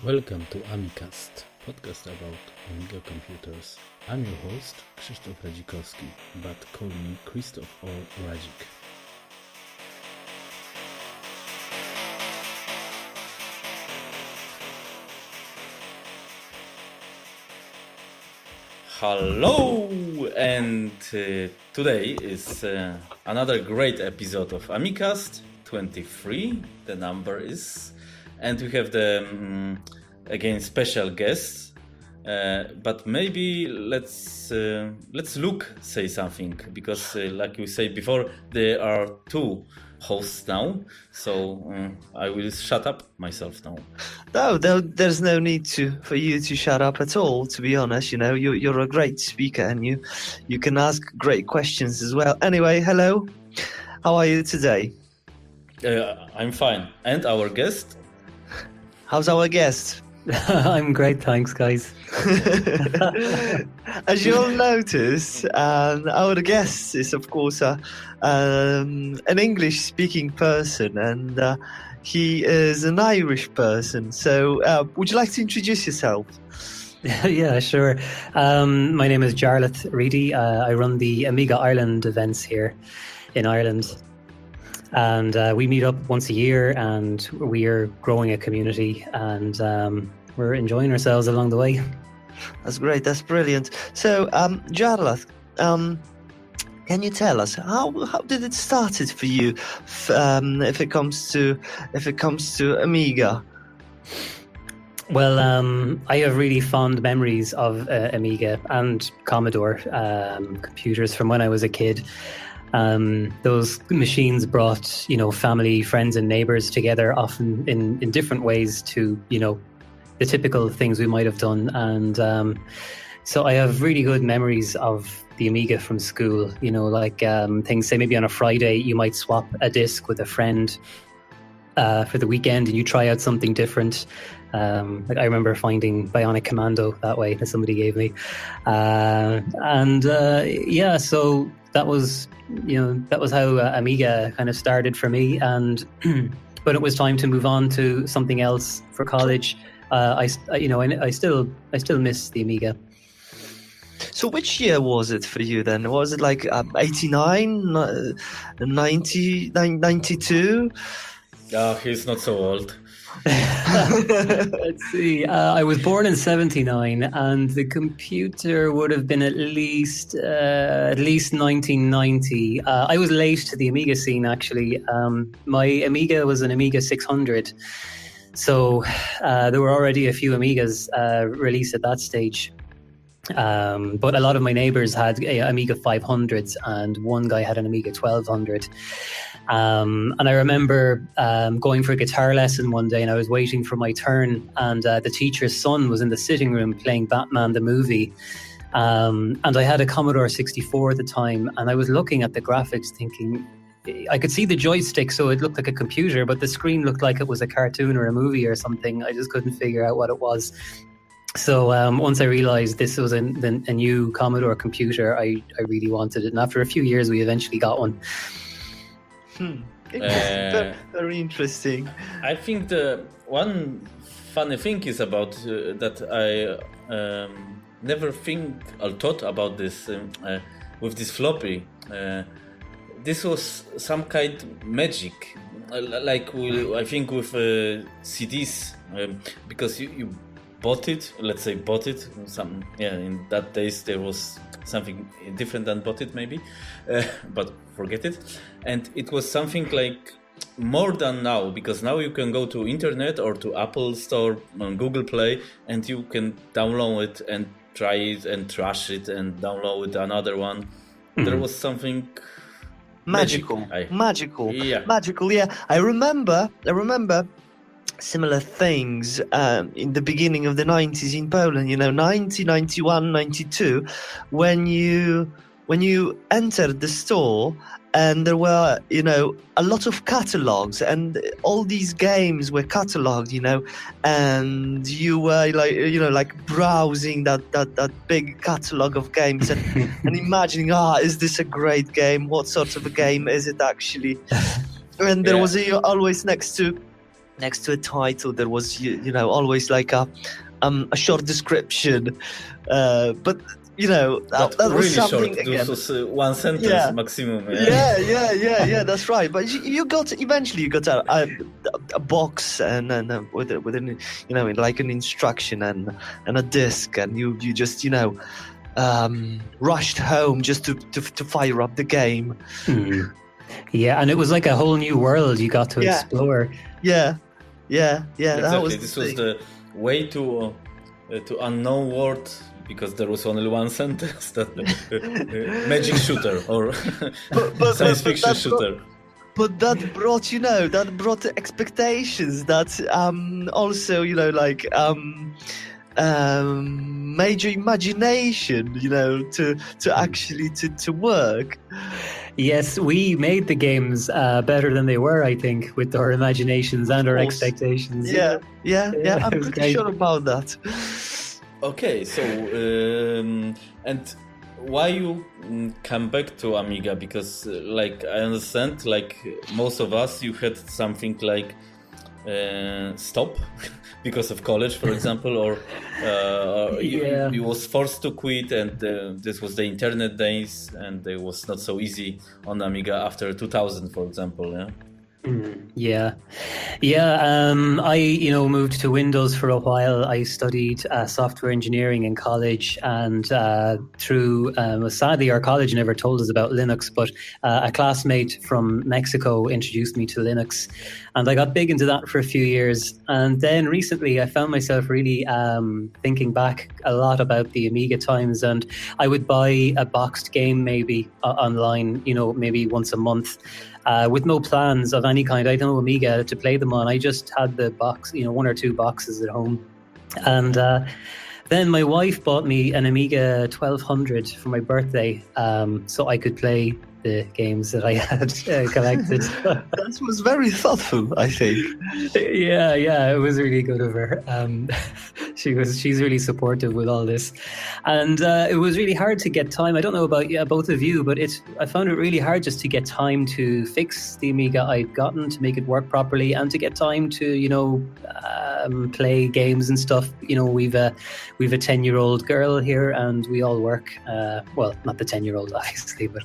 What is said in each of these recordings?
Welcome to AMIcast, podcast about Amiga computers. I'm your host, Krzysztof Radzikowski, but call me Krzysztof or Radzik. Hello, and today is another great episode of AMIcast 23. The number is, and we have the again special guests. But maybe let's Luke say something, because like we said before, there are two hosts now, so I will shut up myself now. No, there's no need for you to shut up at all. To be honest, you're a great speaker and you can ask great questions as well. Anyway, hello, how are you today? I'm fine. And our guest? How's our guest? I'm great, thanks, guys. As you'll notice, our guest is, of course, an English-speaking person, and he is an Irish person. So, would you like to introduce yourself? Yeah, sure. My name is Jarlath Reidy. I run the Amiga Ireland events here in Ireland. And we meet up once a year, and we are growing a community, and we're enjoying ourselves along the way. That's great. That's brilliant. So, Jarlath, can you tell us how did it started for you? If it comes to Amiga. Well, I have really fond memories of Amiga and Commodore computers from when I was a kid. Those machines brought, family, friends and neighbours together, often in different ways to, the typical things we might have done. And so I have really good memories of the Amiga from school, things, say maybe on a Friday, you might swap a disc with a friend for the weekend and you try out something different. I remember finding Bionic Commando that way that somebody gave me. So that was how Amiga kind of started for me. And when it was time to move on to something else for college, I still miss the Amiga. So which year was it for you then? Was it like 89, 90, 92? Oh, he's not so old. Let's see. I was born in 79, and the computer would have been at least 1990. I was late to the Amiga scene, actually. My Amiga was an Amiga 600, so there were already a few Amigas released at that stage. But a lot of my neighbours had Amiga 500s, and one guy had an Amiga 1200. And I remember going for a guitar lesson one day, and I was waiting for my turn, and the teacher's son was in the sitting room playing Batman the movie. And I had a Commodore 64 at the time, and I was looking at the graphics thinking, I could see the joystick, so it looked like a computer, but the screen looked like it was a cartoon or a movie or something. I just couldn't figure out what it was. So once I realised this was a new Commodore computer, I really wanted it. And after a few years, we eventually got one. Very interesting. I think the one funny thing is about that I never thought about this with this floppy. This was some kind of magic, I think with CDs, because you bought it. In that days there was something different than bought it maybe, but forget it. And it was something like more than now, because now you can go to internet or to Apple Store on Google Play and you can download it and try it and trash it and download another one. Mm-hmm. There was something magical. Yeah. Magical. Yeah, I remember similar things in the beginning of the 90s in Poland, 90, 91, 92, when you entered the store and there were, a lot of catalogs and all these games were catalogued, and you were like browsing that big catalog of games and imagining, is this a great game? What sort of a game is it actually? And there was always next to next to a title there was always like a short description, but that really was something short. again. This was one sentence maximum. Yeah, that's right. But you got a box and with an like an instruction and a disc, and you just rushed home just to fire up the game. Yeah, and it was like a whole new world you got to explore. Yeah. Exactly. That was this was the way to unknown world, because there was only one sentence, that magic shooter or science fiction shooter. But that brought the expectations that also major imagination to actually to work. Yes, we made the games better than they were, I think, with our imaginations and our expectations. Yeah, I'm pretty sure about that. Okay, so and why you come back to Amiga? Because I understand, most of us, you had something stop because of college, for example, or you was forced to quit, and this was the internet days, and it was not so easy on Amiga after 2000, for example. I moved to Windows for a while. I studied software engineering in college, and sadly our college never told us about Linux, but a classmate from Mexico introduced me to Linux, and I got big into that for a few years. And then recently I found myself really thinking back a lot about the Amiga times, and I would buy a boxed game maybe online, maybe once a month. With no plans of any kind. I had no Amiga to play them on. I just had the box, one or two boxes at home. And then my wife bought me an Amiga 1200 for my birthday, so I could play the games that I had collected. That was very thoughtful, I think. Yeah, it was really good of her. She's really supportive with all this, and it was really hard to get time. I don't know about both of you, but I found it really hard just to get time to fix the Amiga I'd gotten, to make it work properly, and to get time to play games and stuff. We've a 10-year-old girl here, and we all work. Well, not the 10-year-old, obviously, but.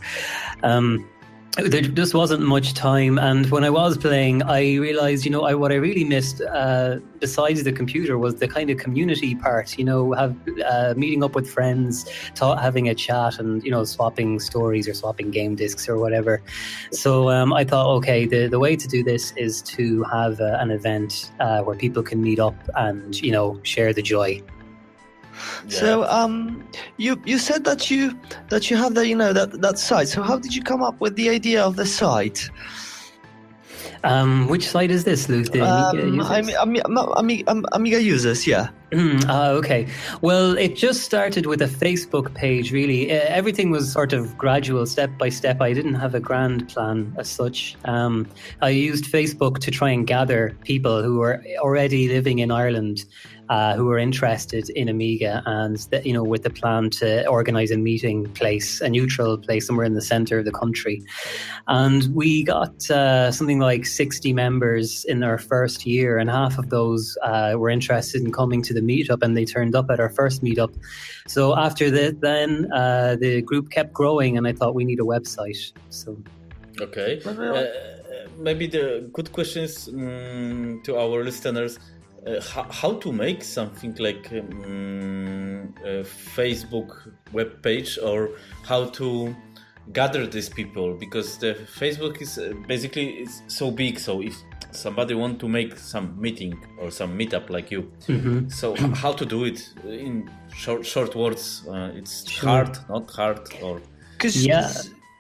There just wasn't much time, and when I was playing, I realized, what I really missed, besides the computer, was the kind of community part. Meeting up with friends, having a chat, and swapping stories or swapping game discs or whatever. So I thought, okay, the way to do this is to have an event where people can meet up and share the joy. Yeah. So you said that you have that site. So how did you come up with the idea of the site? Which site is this, Luke? Amiga users, yeah. Okay. Well, it just started with a Facebook page, really. Everything was sort of gradual, step by step. I didn't have a grand plan as such. I used Facebook to try and gather people who were already living in Ireland, who were interested in Amiga, and with the plan to organise a meeting place, a neutral place somewhere in the centre of the country. And we got something like 60 members in our first year, and half of those were interested in coming to the meetup, and they turned up at our first meetup. So after that, then the group kept growing, and I thought we need a website. So okay, maybe the good questions to our listeners. How to make something like a Facebook web page, or how to gather these people, because the Facebook is basically so big. So if somebody want to make some meeting or some meetup like you, so how to do it in short words? It's hard, not hard, or because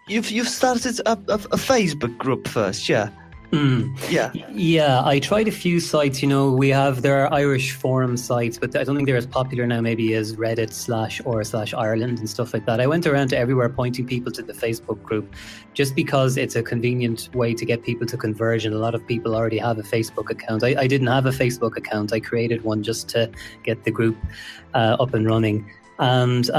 you've started a Facebook group first, yeah. Yeah, I tried a few sites. There are Irish forum sites, but I don't think they're as popular now maybe as Reddit /r/Ireland and stuff like that. I went around to everywhere pointing people to the Facebook group, just because it's a convenient way to get people to converge, and a lot of people already have a Facebook account. I didn't have a Facebook account. I created one just to get the group up and running. And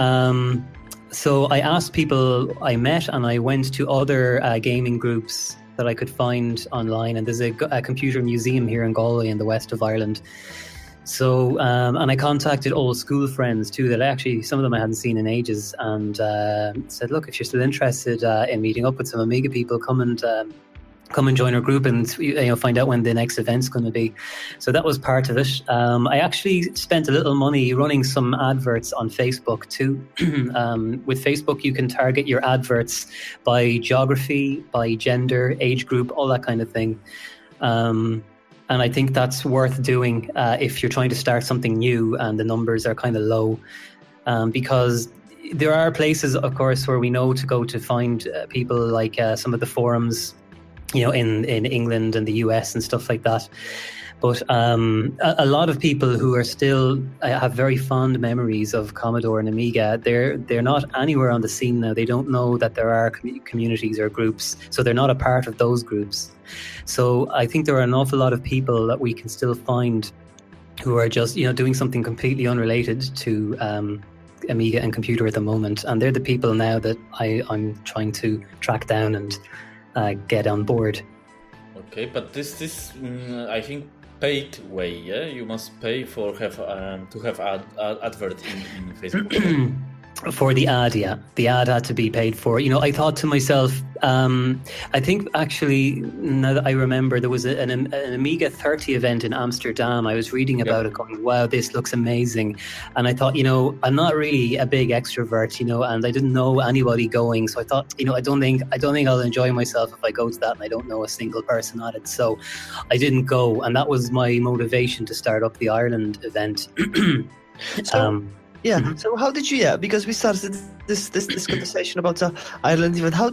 so I asked people I met, and I went to other gaming groups that I could find online, and there's a computer museum here in Galway in the west of Ireland. So, and I contacted old school friends too that some of them I hadn't seen in ages, and said, look, if you're still interested in meeting up with some Amiga people, come and join our group and find out when the next event's going to be. So that was part of it. I actually spent a little money running some adverts on Facebook too. With Facebook, you can target your adverts by geography, by gender, age group, all that kind of thing. And I think that's worth doing if you're trying to start something new and the numbers are kind of low, because there are places, of course, where we know to go to find people, like some of the forums, in England and the US and stuff like that. But a lot of people who are still have very fond memories of Commodore and Amiga, they're not anywhere on the scene now. They don't know that there are communities or groups, so they're not a part of those groups. So I think there are an awful lot of people that we can still find who are just doing something completely unrelated to Amiga and computer at the moment, and they're the people now that I'm trying to track down and get on board. Okay, but this I think paid way, yeah? You must pay to have advert in Facebook. For the ad, yeah. The ad had to be paid for. I thought to myself, I think actually, now that I remember, there was an Amiga 30 event in Amsterdam. I was reading about it going, wow, this looks amazing. And I thought, I'm not really a big extrovert, and I didn't know anybody going. So I thought, I don't think I'll enjoy myself if I go to that and I don't know a single person at it. So I didn't go. And that was my motivation to start up the Ireland event. Yeah. Mm-hmm. So how did you? Because we started this conversation about Ireland event. How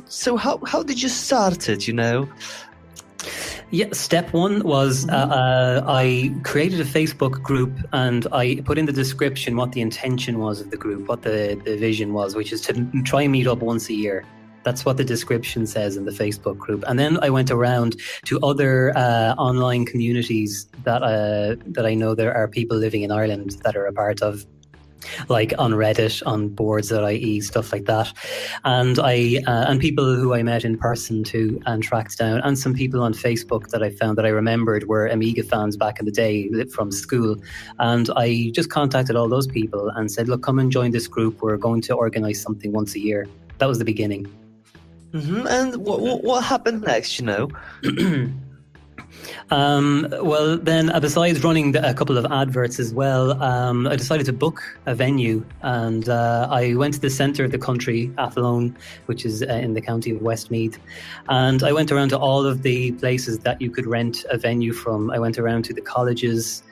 did you start it? Yeah. Step one was I created a Facebook group and I put in the description what the intention was of the group, what the vision was, which is to try and meet up once a year. That's what the description says in the Facebook group. And then I went around to other online communities that I know there are people living in Ireland that are a part of, like on Reddit, on boards.ie, stuff like that. And and people who I met in person too and tracked down, and some people on Facebook that I found that I remembered were Amiga fans back in the day from school. And I just contacted all those people and said, look, come and join this group. We're going to organize something once a year. That was the beginning. Mm-hmm. And what happened next, Well, then, besides running a couple of adverts as well, I decided to book a venue, and I went to the centre of the country, Athlone, which is in the county of Westmeath, and I went around to all of the places that you could rent a venue from. I went around to the colleges,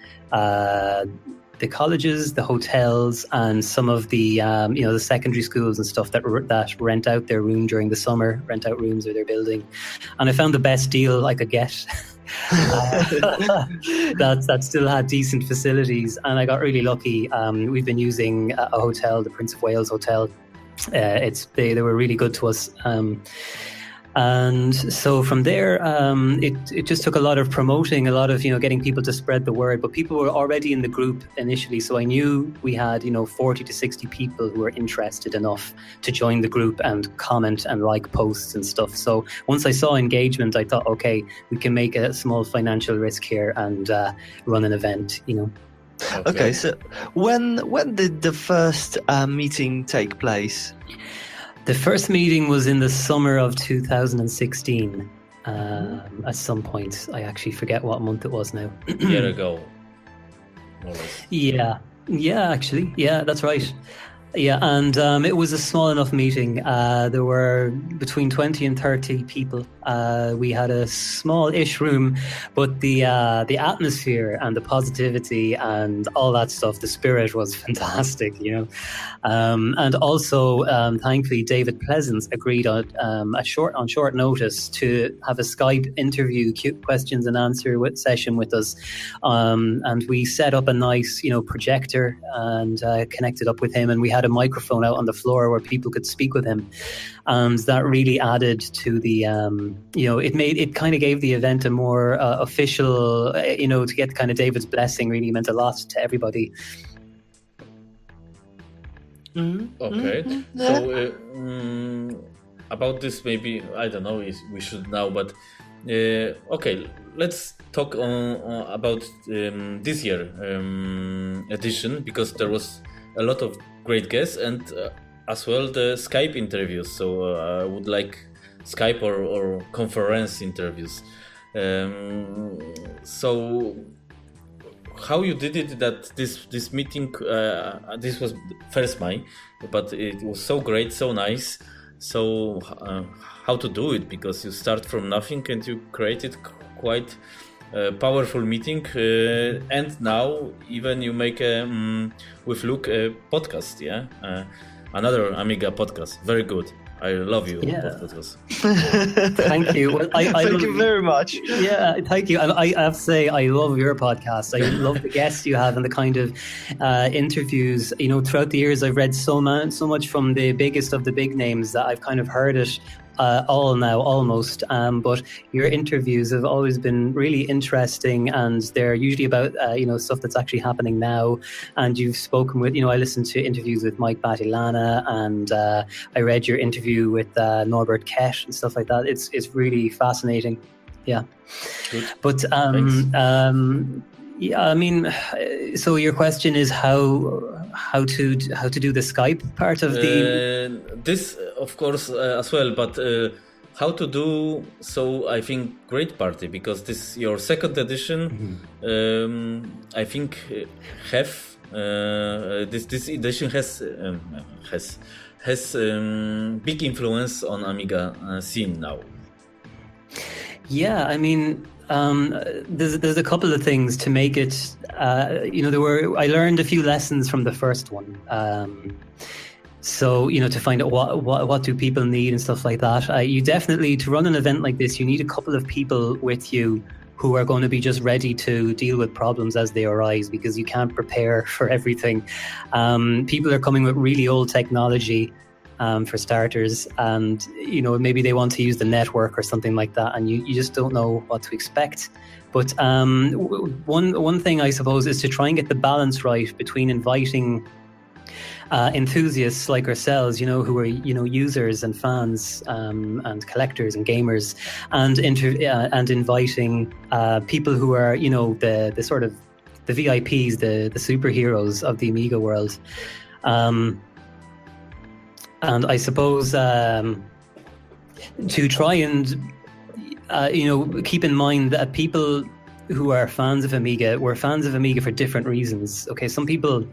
the hotels, and some of the the secondary schools and stuff that rent out their room during the summer, rent out rooms or their building, and I found the best deal I could get. that still had decent facilities, and I got really lucky. We've been using a hotel, the Prince of Wales Hotel. They were really good to us. And so from there, it just took a lot of promoting, a lot of, getting people to spread the word. But people were already in the group initially. So I knew we had, 40 to 60 people who were interested enough to join the group and comment and like posts and stuff. So once I saw engagement, I thought, okay, we can make a small financial risk here and run an event, Okay, so when did the first meeting take place? The first meeting was in the summer of 2016. At some point, I actually forget what month it was now. A year ago. Yeah, actually. Yeah, that's right. Yeah, and it was a small enough meeting. There were between 20 and 30 people. We had a small-ish room, but the atmosphere and the positivity and all that stuff, the spirit was fantastic, And also, thankfully, David Pleasance agreed on short notice to have a Skype interview, questions and answer session with us. And we set up a nice, projector and connected up with him, and we had a microphone out on the floor where people could speak with him, and that really added to the it kind of gave the event a more official, to get kind of David's blessing really meant a lot to everybody. Mm-hmm. Okay. Mm-hmm. So about this, maybe I don't know if we should know, but Okay, let's talk about this year edition, because there was a lot of great guests and as well the Skype interviews. So I would like Skype or conference interviews. So how you did it, that this meeting, this was first May, but it was so great, so nice. So how to do it, because you start from nothing and you created quite a powerful meeting, and now even you make with Luke a podcast, another Amiga podcast, very good. I love you. Yeah. Podcast. Thank you. Well, Thank you very much. Yeah, thank you. And I have to say, I love your podcast. I love the guests you have and the kind of interviews. You know, throughout the years, I've read so much from the biggest of the big names that I've kind of heard it all now, almost. But your interviews have always been really interesting, and they're usually about stuff that's actually happening now. And you've spoken with, I listened to interviews with Mike Battilana, and I read your interview with Norbert Kett and stuff like that. It's really fascinating. Yeah. Good. But yeah, I mean, so your question is how to do the Skype part of the this, of course, as well, but how to do so. I think great party, because this your second edition. I think this edition has big influence on Amiga scene now. Yeah, I mean, there's a couple of things to make it. I learned a few lessons from the first one. So to find out what do people need and stuff like that. You definitely, to run an event like this, you need a couple of people with you who are going to be just ready to deal with problems as they arise, because you can't prepare for everything. People are coming with really old technology. For starters, and maybe they want to use the network or something like that, and you just don't know what to expect. But one thing, I suppose, is to try and get the balance right between inviting enthusiasts like ourselves, who are users and fans and collectors and gamers, and inviting people who are the sort of the VIPs, the superheroes of the Amiga world. And I suppose to try and, keep in mind that people who are fans of Amiga were fans of Amiga for different reasons. Okay, some people,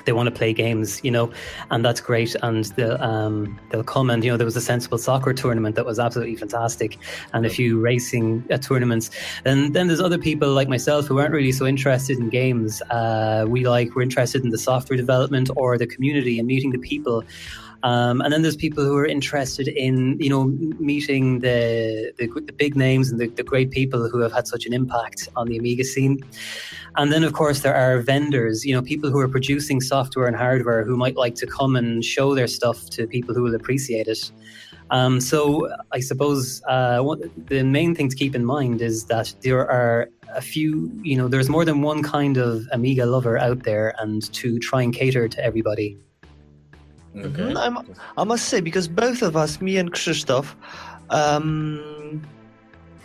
they want to play games, and that's great. And they'll come, and, there was a Sensible Soccer tournament that was absolutely fantastic, and a few racing tournaments. And then there's other people like myself who aren't really so interested in games. We're interested in the software development or the community and meeting the people. And then there's people who are interested in, meeting the big names and the great people who have had such an impact on the Amiga scene. And then, of course, there are vendors, people who are producing software and hardware who might like to come and show their stuff to people who will appreciate it. So I suppose the main thing to keep in mind is that there are a few, there's more than one kind of Amiga lover out there, and to try and cater to everybody. Okay. I must say, because both of us, me and Krzysztof,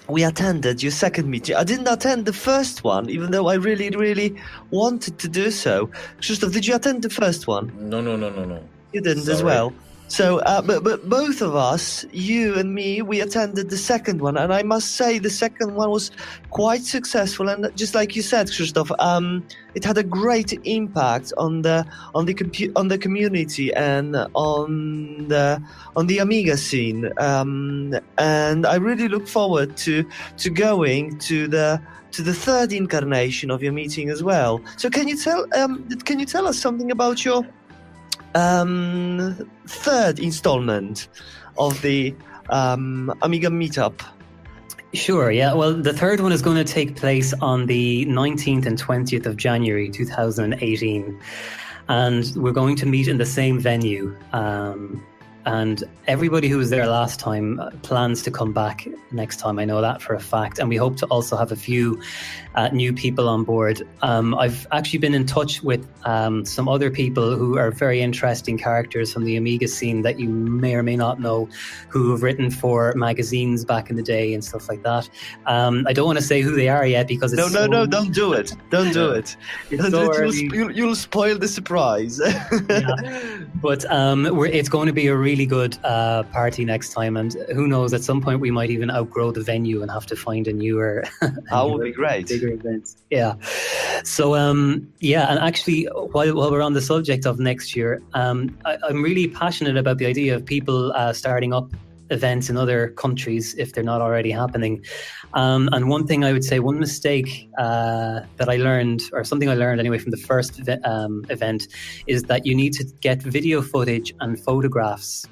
we attended your second meeting. I didn't attend the first one, even though I really, really wanted to do so. Krzysztof, did you attend the first one? No. You didn't. Sorry. As well. So, but both of us, you and me, we attended the second one, and I must say the second one was quite successful. And just like you said, Krzysztof, it had a great impact on the community and on the Amiga scene. And I really look forward to going to the third incarnation of your meeting as well. So, can you tell us something about your third installment of the Amiga Meetup? Sure, yeah. Well, the third one is going to take place on the 19th and 20th of January 2018. And we're going to meet in the same venue. and everybody who was there last time plans to come back next time. I know that for a fact, and we hope to also have a few new people on board. I've actually been in touch with some other people who are very interesting characters from the Amiga scene that you may or may not know, who have written for magazines back in the day and stuff like that. I don't want to say who they are yet because it's no, don't do it. Don't do it. You'll spoil the surprise. But it's going to be a really good party next time, and who knows, at some point we might even outgrow the venue and have to find a newer that would be great. Bigger events. Yeah. So and actually while we're on the subject of next year, I'm really passionate about the idea of people starting up events in other countries if they're not already happening. And one thing I would say, one mistake that I learned, or something I learned anyway from the first event, is that you need to get video footage and photographs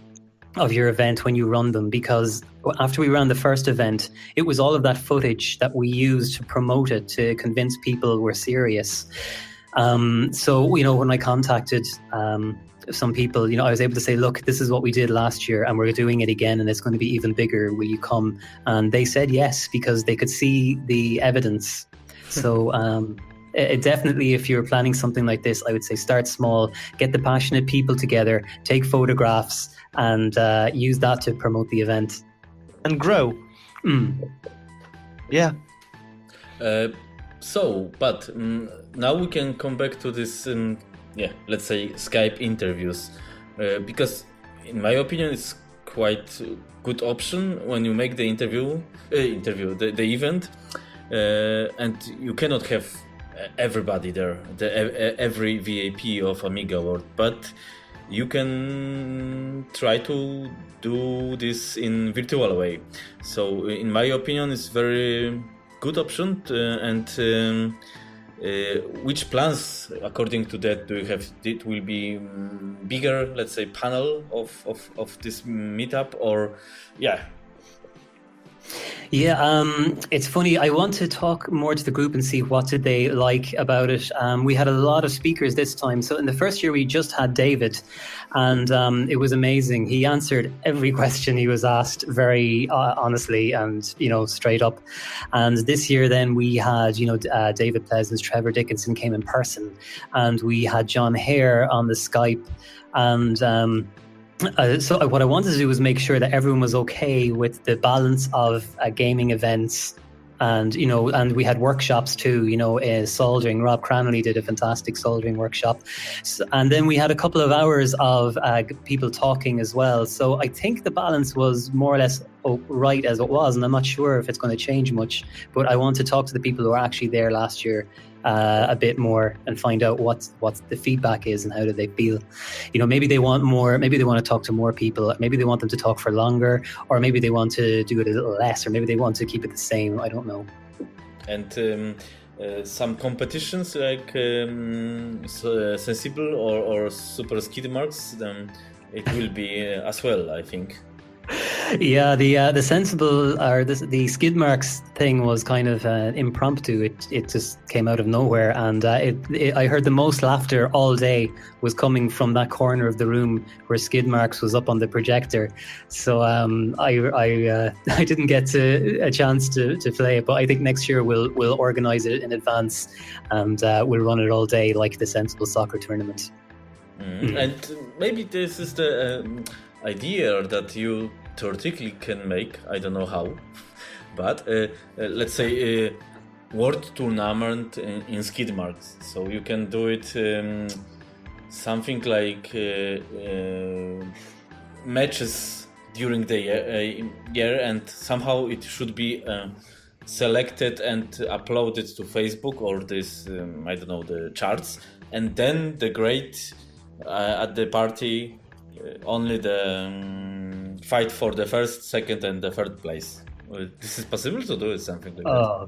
of your event when you run them, because after we ran the first event, it was all of that footage that we used to promote it, to convince people we're serious. So, when I contacted some people, I was able to say, look, this is what we did last year and we're doing it again and it's going to be even bigger. Will you come? And they said yes, because they could see the evidence. So definitely, if you're planning something like this, I would say start small, get the passionate people together, take photographs and use that to promote the event. And grow. Yeah. But now we can come back to this let's say Skype interviews, because in my opinion it's quite a good option when you make the the event, and you cannot have everybody there, every VIP of Amiga World, but you can try to do this in virtual way. So in my opinion it's very good option, and which plans, according to that, do you have? It will be bigger, let's say, panel of this meetup, or it's funny. I want to talk more to the group and see what did they like about it. We had a lot of speakers this time. So in the first year, we just had David, and it was amazing. He answered every question he was asked very honestly and, straight up. And this year then we had, David Pleasance, Trevor Dickinson came in person, and we had John Hare on the Skype. And so what I wanted to do was make sure that everyone was okay with the balance of gaming events, and and we had workshops too. Soldering. Rob Cranley did a fantastic soldering workshop, and then we had a couple of hours of people talking as well. So I think the balance was more or less right as it was, and I'm not sure if it's going to change much. But I want to talk to the people who were actually there last year a bit more and find out what the feedback is and how do they feel. Maybe they want more, maybe they want to talk to more people, maybe they want them to talk for longer, or maybe they want to do it a little less, or maybe they want to keep it the same. I don't know. And some competitions like Sensible or Super Skid Marks, it will be as well, I think. Yeah, the Sensible or the Skid Marks thing was kind of impromptu. It just came out of nowhere, and I heard the most laughter all day was coming from that corner of the room where Skid Marks was up on the projector. So I didn't get a chance to play it, but I think next year we'll organise it in advance, and we'll run it all day like the Sensible Soccer tournament. And maybe this is the idea that you theoretically can make, I don't know how, but let's say a world tournament in Skid Marks. So you can do it something like matches during the year, and somehow it should be selected and uploaded to Facebook or this, I don't know, the charts, and then the great at the party only the fight for the first, second, and the third place. This is possible to do something like that.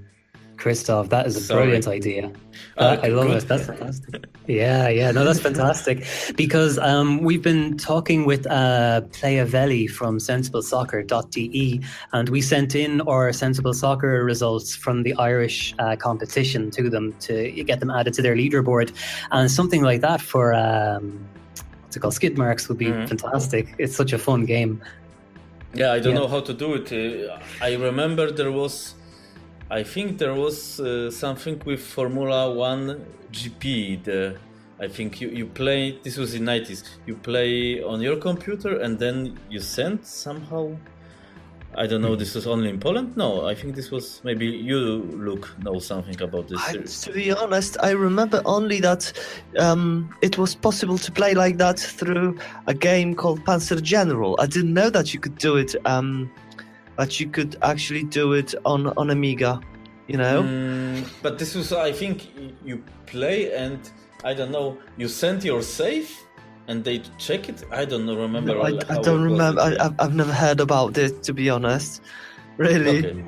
Christoph, that is a brilliant idea. I love it. That's fantastic. Yeah. No, that's fantastic. Because we've been talking with Playavelli from sensiblesoccer.de, and we sent in our Sensible Soccer results from the Irish competition to them to get them added to their leaderboard. And something like that for what's it called, skid marks would be fantastic. It's such a fun game. Yeah, I don't know how to do it. I remember I think there was something with Formula 1 GP. I think you play, this was in 90s, you play on your computer and then you send somehow. I don't know, this was only in Poland? No, I think this was, maybe you know something about this series. To be honest, I remember only that it was possible to play like that through a game called Panzer General. I didn't know that you could do it, that you could actually do it on Amiga, you know? But this was, I think, you play and, I don't know, you send your save and they check it? I don't know, remember. No, I don't remember. I've never heard about it, to be honest. Really. Okay.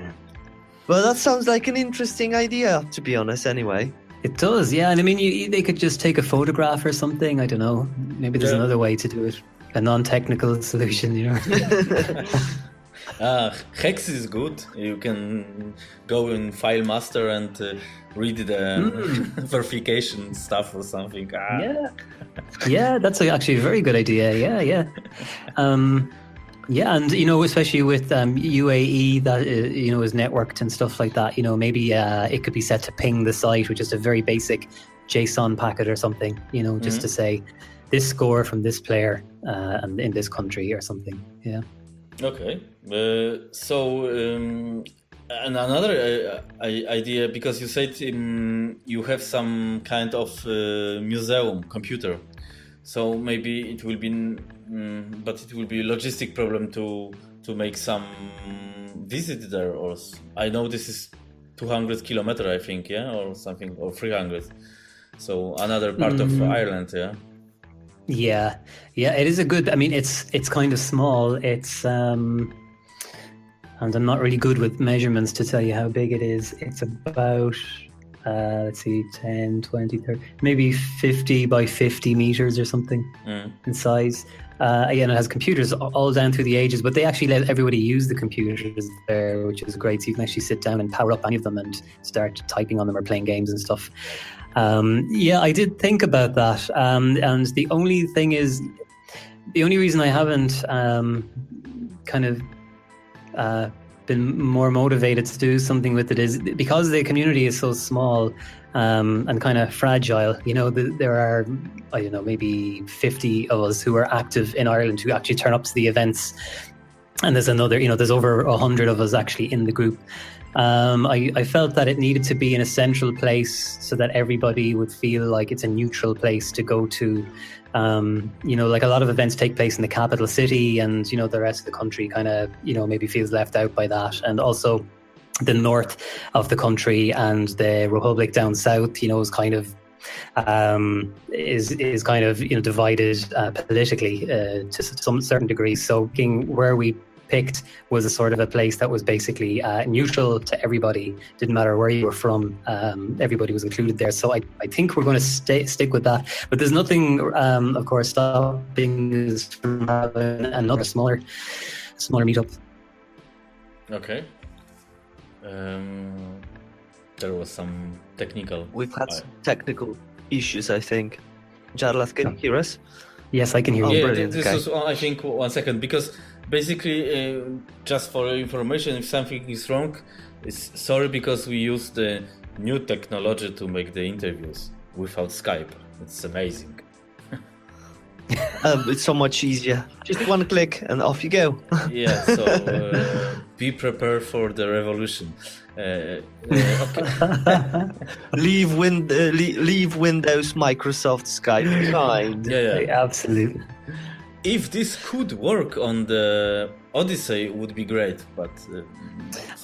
Well, that sounds like an interesting idea, to be honest, anyway. It does, yeah. And I mean, they could just take a photograph or something. I don't know. Maybe there's another way to do it. A non-technical solution, you know. Hex is good. You can go in File Master and read the verification stuff or something. Yeah, that's actually a very good idea. Yeah. Yeah, and especially with UAE that is networked and stuff like that. Maybe it could be set to ping the site with just a very basic JSON packet or something. Just to say this score from this player and in this country or something. Yeah. Okay. And another idea, because you said you have some kind of museum computer, so maybe it will be, but it will be a logistic problem to make some visit there. Or I know this is 200 kilometers, I think, or something, or 300. So another part of Ireland, Yeah, it is a good. I mean, it's kind of small. It's and I'm not really good with measurements to tell you how big it is. It's about, let's see, 10, 20, 30, maybe 50 by 50 meters or something in size. Again, it has computers all down through the ages, but they actually let everybody use the computers there, which is great. So you can actually sit down and power up any of them and start typing on them or playing games and stuff. I did think about that. And the only thing is, the only reason I haven't been more motivated to do something with it is because the community is so small and kind of fragile. There are, I don't know, maybe 50 of us who are active in Ireland who actually turn up to the events, and there's another, there's over 100 of us actually in the group. I felt that it needed to be in a central place so that everybody would feel like it's a neutral place to go to. Like a lot of events take place in the capital city, and the rest of the country kind of maybe feels left out by that. And also the north of the country and the Republic down south is kind of is kind of divided politically to some certain degree. So where we picked was a sort of a place that was basically neutral to everybody. Didn't matter where you were from, everybody was included there. So I think we're going to stick with that. But there's nothing, of course, stopping us from having another smaller meetup. Okay. There was some technical. We've had some technical issues, I think. Jarlath, can you hear us? Yes, I can hear you. Yeah, Brilliant. This was, I think, 1 second, because basically, just for information, if something is wrong, it's sorry, because we use the new technology to make the interviews without Skype. It's amazing. It's so much easier. Just one click and off you go. Yeah, so be prepared for the revolution. Okay. Leave Windows, Microsoft, Skype behind. Yeah. Absolutely. If this could work on the Odyssey, it would be great, but...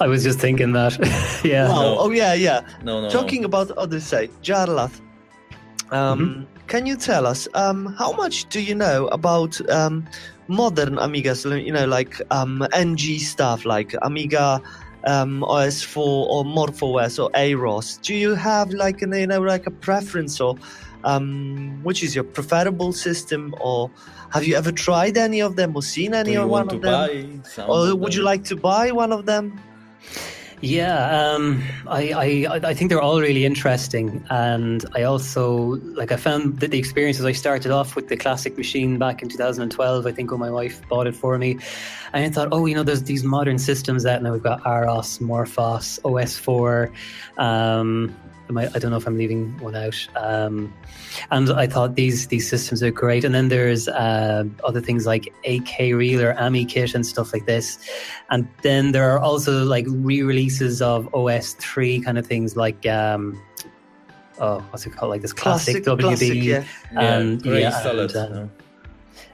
I was just thinking that. Yeah. Wow. No. Oh, yeah. No. Talking about Odyssey, Jarlath, can you tell us, how much do you know about modern Amigas, like NG stuff, like Amiga OS4 or MorphOS or AROS? Do you have like a preference, or which is your preferable system, or have you ever tried any of them or seen any or one of them? Or would you like to buy one of them? Yeah, I think they're all really interesting, and I also I found that the experiences, I started off with the classic machine back in 2012, I think, when my wife bought it for me, and I thought, there's these modern systems out now. We've got AROS, Morphos, OS4. I don't know if I'm leaving one out. And I thought these systems are great. And then there's other things like AK Reel or AmiKit and stuff like this. And then there are also re-releases of OS3 kind of things like what's it called? Like this classic WB. Classic, yeah. And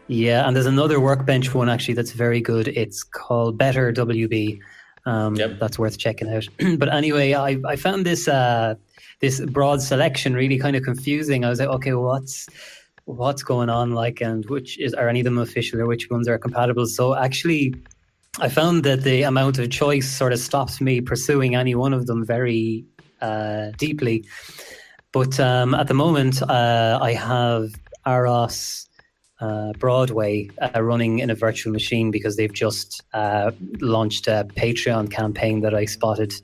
and there's another Workbench one actually that's very good. It's called Better WB. That's worth checking out. But anyway, I found this broad selection really kind of confusing. I was like, okay, what's going on, and are any of them official, or which ones are compatible? So actually, I found that the amount of choice sort of stops me pursuing any one of them very deeply. But at the moment, I have AROS Broadway running in a virtual machine because they've just launched a Patreon campaign that I spotted.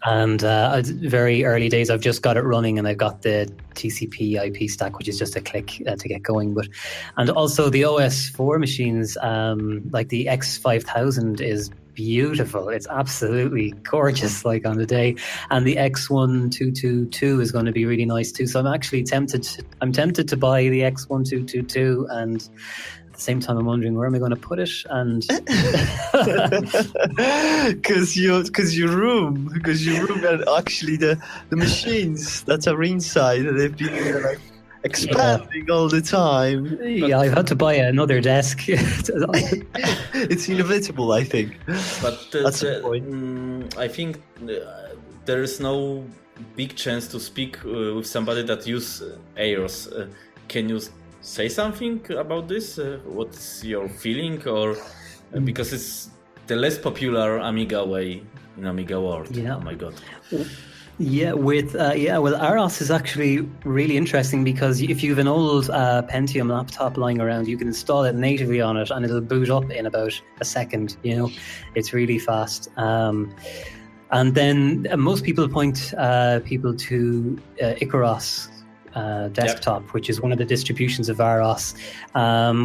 And very early days, I've just got it running, and I've got the TCP IP stack, which is just a click to get going. And also the OS4 machines, like the X5000 is beautiful. It's absolutely gorgeous, on the day. And the X1222 is going to be really nice too. So I'm actually tempted to buy the X1222, and at the same time I'm wondering, where am I going to put it? And because your room and actually the machines that are inside, they've been expanding all the time. Yeah, I've had to buy another desk. It's inevitable, I think. But that's the point. I think there is no big chance to speak with somebody that uses AROS. Can you say something about this? What's your feeling? Or because it's the less popular Amiga way in Amiga world. Yeah. Oh my God. Yeah, well, AROS is actually really interesting because if you have an old Pentium laptop lying around, you can install it natively on it and it'll boot up in about a second. It's really fast. And then most people point people to Icaros desktop, which is one of the distributions of AROS,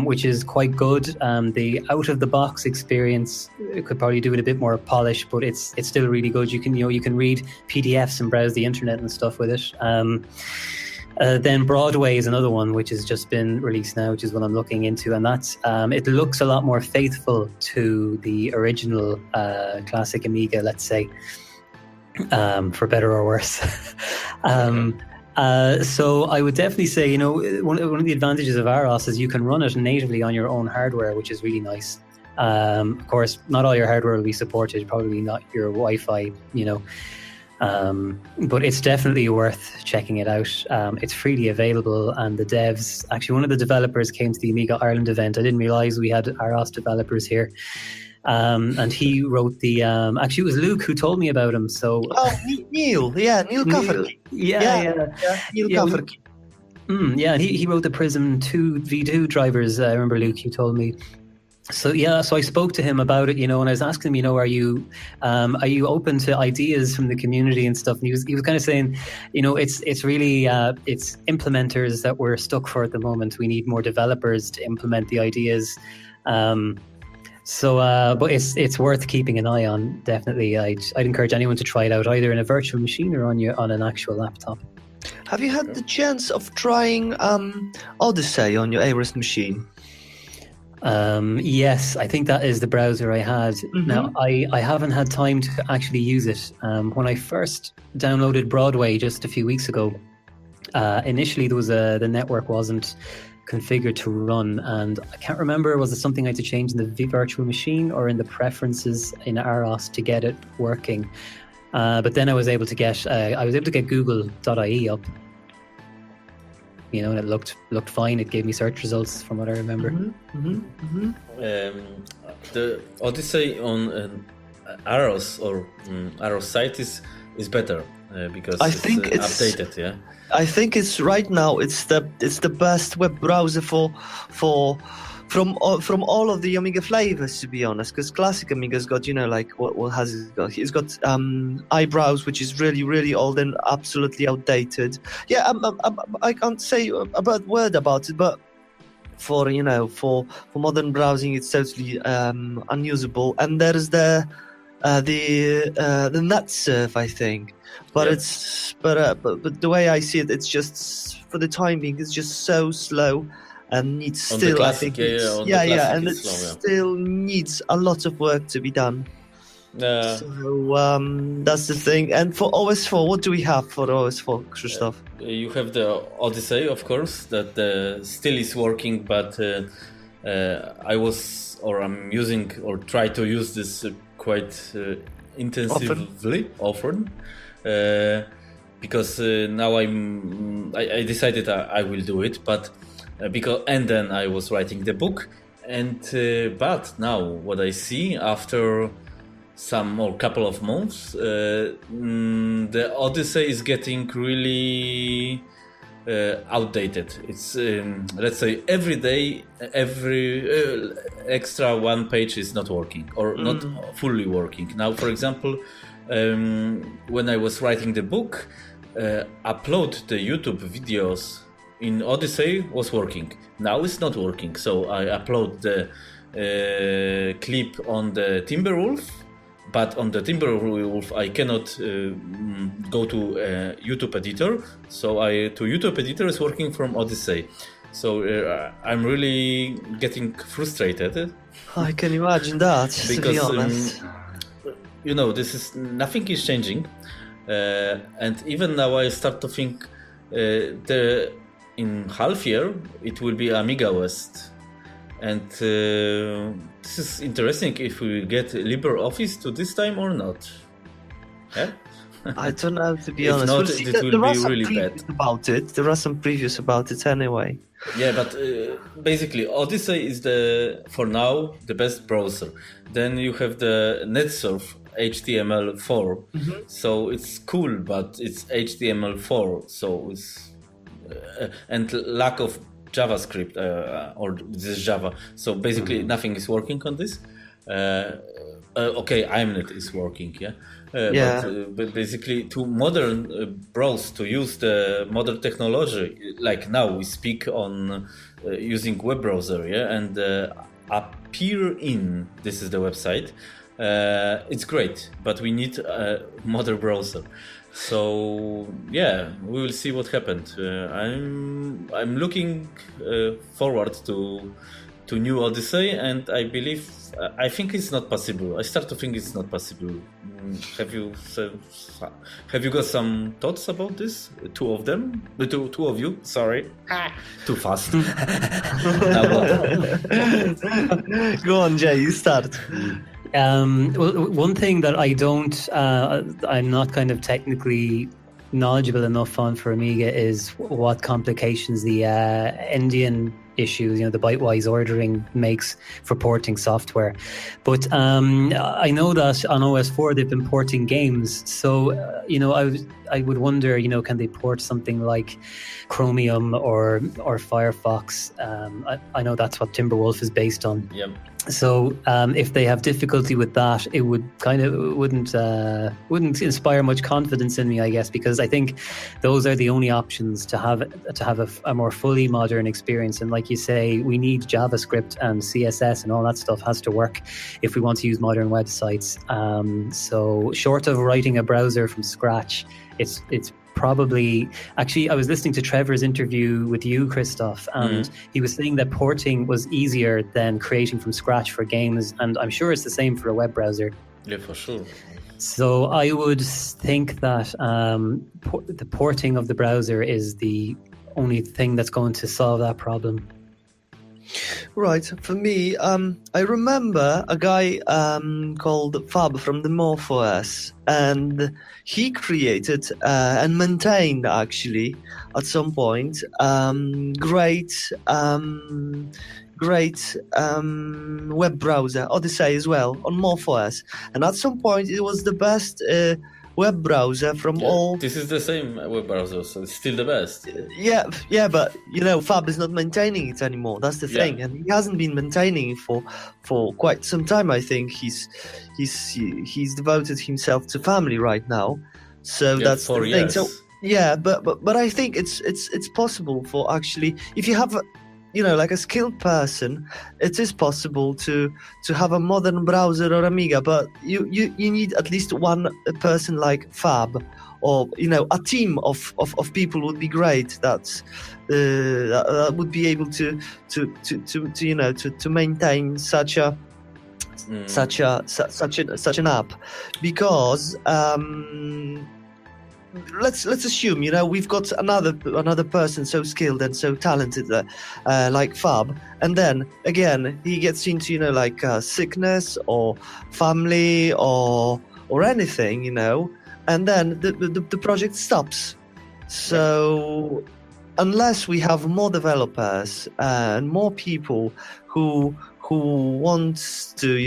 which is quite good. The out-of-the-box experience could probably do it a bit more polished, but it's still really good. You can read PDFs and browse the internet and stuff with it. Then Broadway is another one which has just been released now, which is what I'm looking into, and that's it looks a lot more faithful to the original classic Amiga, let's say, for better or worse. So I would definitely say, one of the advantages of AROS is you can run it natively on your own hardware, which is really nice. Of course, not all your hardware will be supported, probably not your Wi-Fi, but it's definitely worth checking it out. It's freely available, and the devs, actually one of the developers came to the Amiga Ireland event. I didn't realize we had AROS developers here. And he wrote the actually it was Luke who told me about him. So Neil Cafferty. Neil Cafferty. He wrote the Prism 2 V2 drivers. I remember Luke, you told me. So I spoke to him about it, and I was asking him, are you open to ideas from the community and stuff? And he was kind of saying, it's really it's implementers that we're stuck for at the moment. We need more developers to implement the ideas. But it's worth keeping an eye on. Definitely, I'd encourage anyone to try it out, either in a virtual machine or on an actual laptop. Have you had the chance of trying Odyssey on your AROS machine? Yes, I think that is the browser I had. Mm-hmm. Now, I haven't had time to actually use it. When I first downloaded Broadway just a few weeks ago, initially the network wasn't configured to run, and I can't remember, was it something I had to change in the virtual machine or in the preferences in AROS to get it working? But then I was able to get Google.ie up, and it looked fine. It gave me search results from what I remember. The Odyssey on AROS or AROS site is better because it's updated. Yeah. I think it's right now. It's the best web browser for from all of the Amiga flavors, to be honest, because classic Amiga's got, like what has it got? It's got eyebrows, which is really, really old and absolutely outdated. Yeah, I can't say a bad word about it, but for modern browsing, it's totally unusable. And there's the nut surf, I think, but but the way I see it, it's just for the time being, it's just so slow. And it still, classic, I think, and it still needs a lot of work to be done. So that's the thing. And for OS4, what do we have for OS4, Krzysztof? You have the Odyssey, of course, that still is working, but I'm using or try to use this quite intensively often. Because now I decided I will do it, but and then I was writing the book, and but now what I see after couple of months, the Odyssey is getting really outdated. It's let's say every extra one page is not working or not fully working. Now, for example, when I was writing the book, upload the YouTube videos in Odyssey was working. Now it's not working. So I upload the clip on the Timberwolf, but on the Timberwolf I cannot go to YouTube editor. So to YouTube editor is working from Odyssey. So I'm really getting frustrated. I can imagine that, because, to be honest. Nothing is changing, and even now I start to think in half year it will be Amiga West, and this is interesting if we get LibreOffice to this time or not. Yeah? I don't know, to be honest. If not, it will be really bad. There are some previews about it anyway. Yeah, but basically Odyssey is for now the best browser. Then you have the NetSurf HTML4, so it's cool, but it's HTML4, so it's and lack of JavaScript or this Java. So basically nothing is working on this. Okay, IMNet is working, but basically to modern browse, to use the modern technology, like now we speak on using web browser, and Appear In, this is the website. It's great, but we need a modern browser. So we will see what happened. I'm looking forward to new Odyssey, and I think it's not possible. I start to think it's not possible. Have you got some thoughts about this? Two of you. Sorry, too fast. Go on, Jay. You start. Well, one thing that I'm not kind of technically knowledgeable enough on for Amiga is what complications the Indian issues, the bytewise ordering makes for porting software. But I know that on OS4 they've been porting games, so I would wonder, can they port something like Chromium or Firefox? I know that's what Timberwolf is based on. Yep. So if they have difficulty with that, it wouldn't inspire much confidence in me, I guess, because I think those are the only options to have a more fully modern experience. And like you say, we need JavaScript and CSS and all that stuff has to work if we want to use modern websites. So short of writing a browser from scratch, it's probably, actually, I was listening to Trevor's interview with you, Krzysztof, and he was saying that porting was easier than creating from scratch for games, and I'm sure it's the same for a web browser. Yeah, for sure. So I would think that the porting of the browser is the only thing that's going to solve that problem. Right. For me, I remember a guy called Fab from the MorphOS, and he created and maintained, actually, at some point, great web browser, Odyssey as well, on MorphOS. And at some point, it was the best web browser from all. This is the same web browser, so it's still the best. Yeah, but Fab is not maintaining it anymore. That's the thing, and he hasn't been maintaining it for quite some time. I think he's devoted himself to family right now, so that's the thing. So but I think it's possible for actually, if you have like a skilled person, it is possible to have a modern browser or Amiga, but you need at least one person like Fab, or a team of people would be great. That would be able to maintain such an app, because let's assume we've got another person so skilled and so talented like Fab, and then again he gets into sickness or family or anything, and then the project stops. So unless we have more developers and more people who want to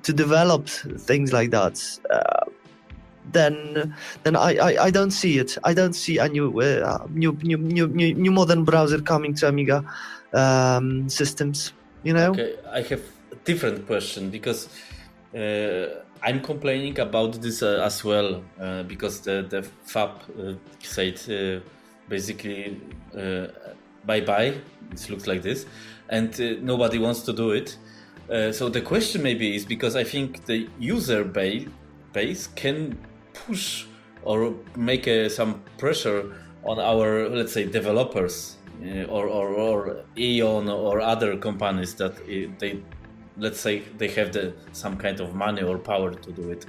develop things like that, then I don't see it. I don't see a new modern browser coming to Amiga systems. Okay, I have a different question, because I'm complaining about this as well, because the Fab said basically bye-bye. It looks like this, and nobody wants to do it. So the question maybe is, because I think the user base can push or make some pressure on our, let's say, developers or Eon or other companies that they, let's say, they have some kind of money or power to do it.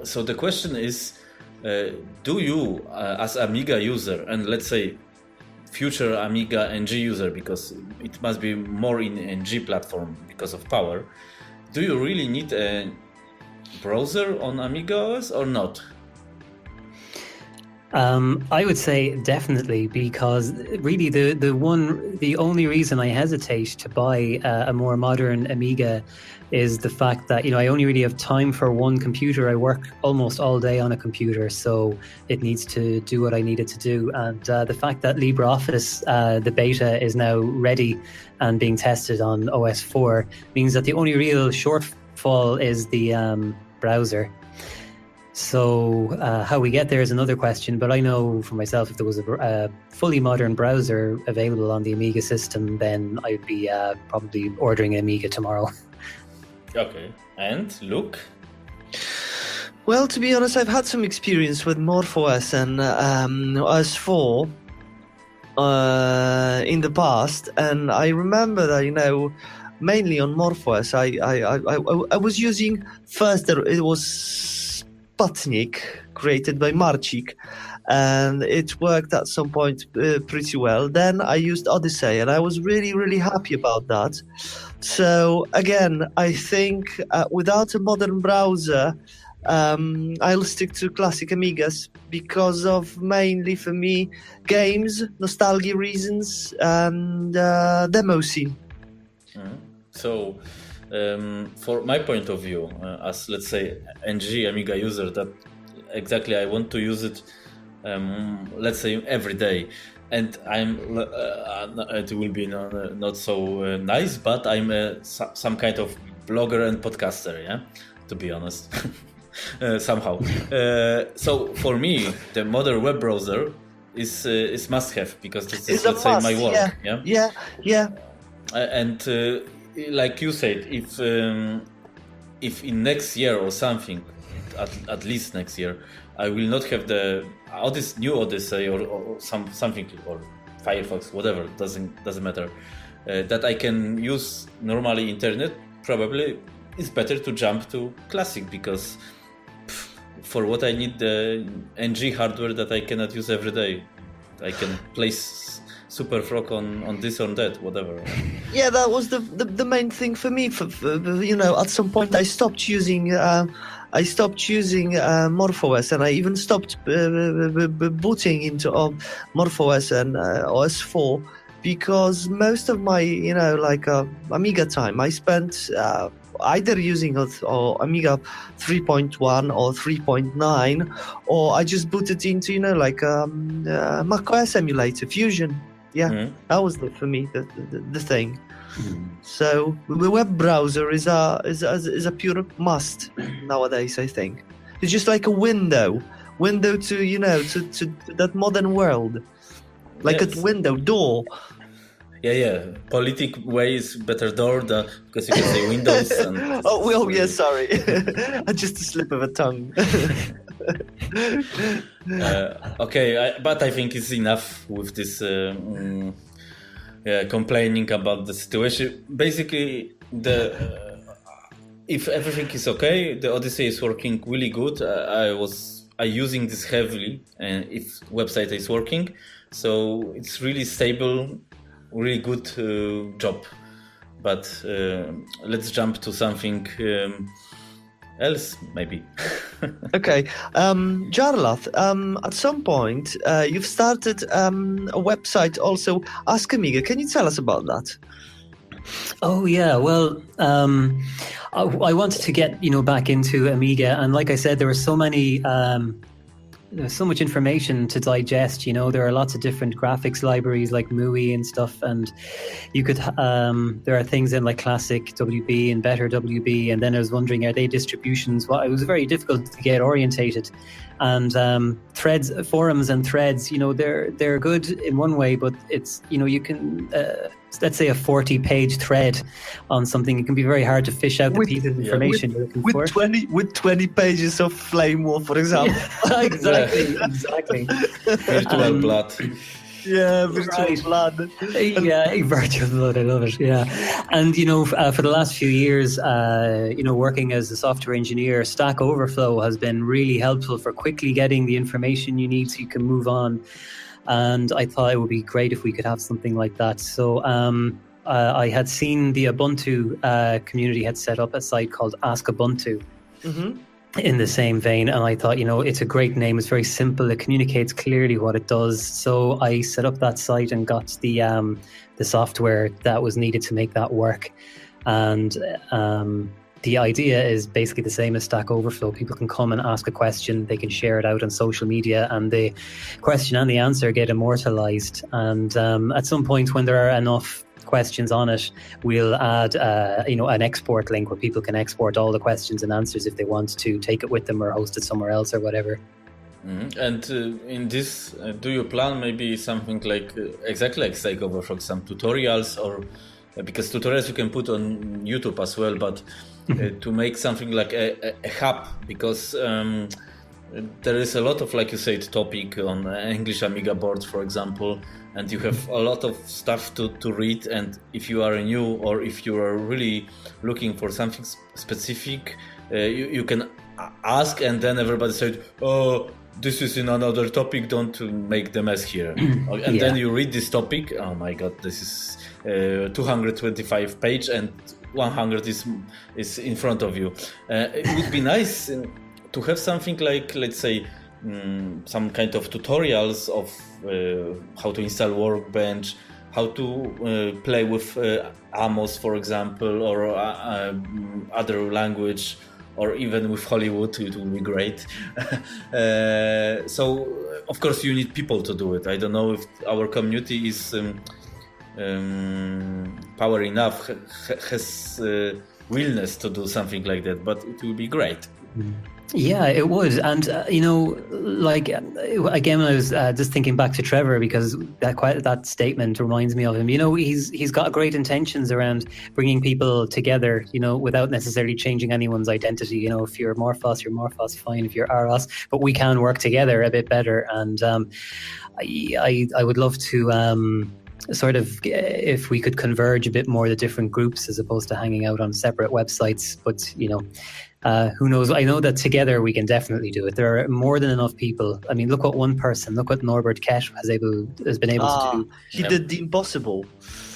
So the question is, do you as Amiga user, and let's say future Amiga NG user, because it must be more in NG platform because of power, do you really need a browser on Amiga OS or not? I would say definitely, because really the only reason I hesitate to buy a more modern Amiga is the fact that I only really have time for one computer. I work almost all day on a computer, so it needs to do what I need it to do. And the fact that LibreOffice, the beta, is now ready and being tested on OS 4 means that the only real shortfall is the browser. So how we get there is another question, but I know for myself, if there was a fully modern browser available on the Amiga system, then I'd be probably ordering an Amiga tomorrow. Okay, and Luke? Well, to be honest, I've had some experience with MorphOS and OS4 in the past, and I remember that, mainly on MorphOS, I was using first, it was Sputnik, created by Marcik, and it worked at some point pretty well. Then I used Odyssey, and I was really, really happy about that. So again, I think without a modern browser, I'll stick to classic Amigas because of, mainly for me, games, nostalgia reasons, and demo scene. So, for my point of view, as, let's say, NG Amiga user, that exactly I want to use it, let's say, every day. And it will be not so nice, but I'm some kind of blogger and podcaster, yeah, to be honest, somehow. So for me, the modern web browser is must-have, because this is, let's say, my work. Yeah. And like you said, if in next year or something, at least next year, I will not have the new Odyssey or something, or Firefox, whatever, doesn't matter, that I can use normally internet, probably it's better to jump to classic, because for what I need the NG hardware that I cannot use every day. I can place Super Frog on this or that, whatever. Yeah, that was the main thing for me. For at some point I stopped using MorphOS, and I even stopped booting into MorphOS and OS4, because most of my Amiga time I spent either using or Amiga 3.1 or 3.9, or I just boot it into like macOS emulator Fusion. Yeah, that was for me the thing. So the web browser is a pure must nowadays. I think it's just like a window to to that modern world, like a window door. Yeah. Politic way is better door because you can say Windows. And sorry, just a slip of a tongue. Okay, but I think it's enough with this complaining about the situation. Basically, if everything is okay, the Odyssey is working really good. I using this heavily, and if website is working, so it's really stable, really good job. But let's jump to something else, maybe. Okay, Jarlath, at some point you've started a website also, Ask Amiga. Can you tell us about that? Oh yeah, well, I wanted to get back into Amiga, and like I said, there were so many. There's so much information to digest. There are lots of different graphics libraries like Moby and stuff, and you could there are things in like classic WB and better WB, and then I was wondering, are they distributions? Well, it was very difficult to get orientated, and threads, forums and threads, they're good in one way, but it's you can let's say a 40-page thread on something, it can be very hard to fish out the piece of information you're looking for. With 20 pages of flame war, for example. Yeah, exactly. Virtual blood. Yeah, virtual blood. Yeah, virtual blood. I love it. Yeah, and for the last few years, working as a software engineer, Stack Overflow has been really helpful for quickly getting the information you need so you can move on. And I thought it would be great if we could have something like that. So I had seen the Ubuntu community had set up a site called Ask Ubuntu. Mm-hmm. In the same vein, and I thought, it's a great name. It's very simple. It communicates clearly what it does. So I set up that site and got the software that was needed to make that work. And the idea is basically the same as Stack Overflow. People can come and ask a question. They can share it out on social media, and the question and the answer get immortalized. And at some point, when there are enough questions on it, we'll add an export link where people can export all the questions and answers if they want to take it with them or host it somewhere else or whatever. Mm-hmm. And in this, do you plan maybe something like exactly like Stack Overflow, some tutorials, or because tutorials you can put on YouTube as well, but to make something like a hub, because there is a lot of, like you said, topic on English Amiga boards, for example, and you have a lot of stuff to read. And if you are new, or if you are really looking for something specific, you can ask, and then everybody said, "Oh, this is in another topic. Don't make the mess here." And then you read this topic. Oh my God, this is 225 page, and 100 is in front of you. It would be nice to have something like, let's say, some kind of tutorials of how to install Workbench, how to play with Amos, for example, or other language, or even with Hollywood. It would be great. So, of course, you need people to do it. I don't know if our community is power enough, has willingness to do something like that, but it will be great. Yeah, it would. And, again, I was just thinking back to Trevor, because that statement reminds me of him. He's got great intentions around bringing people together, without necessarily changing anyone's identity. If you're Morphos, you're Morphos, fine. If you're Aros, but we can work together a bit better. And I would love to sort of, if we could converge a bit more the different groups as opposed to hanging out on separate websites. But who knows? I know that together we can definitely do it. There are more than enough people. I mean, look what Norbert Kett has been able to do. He did the impossible.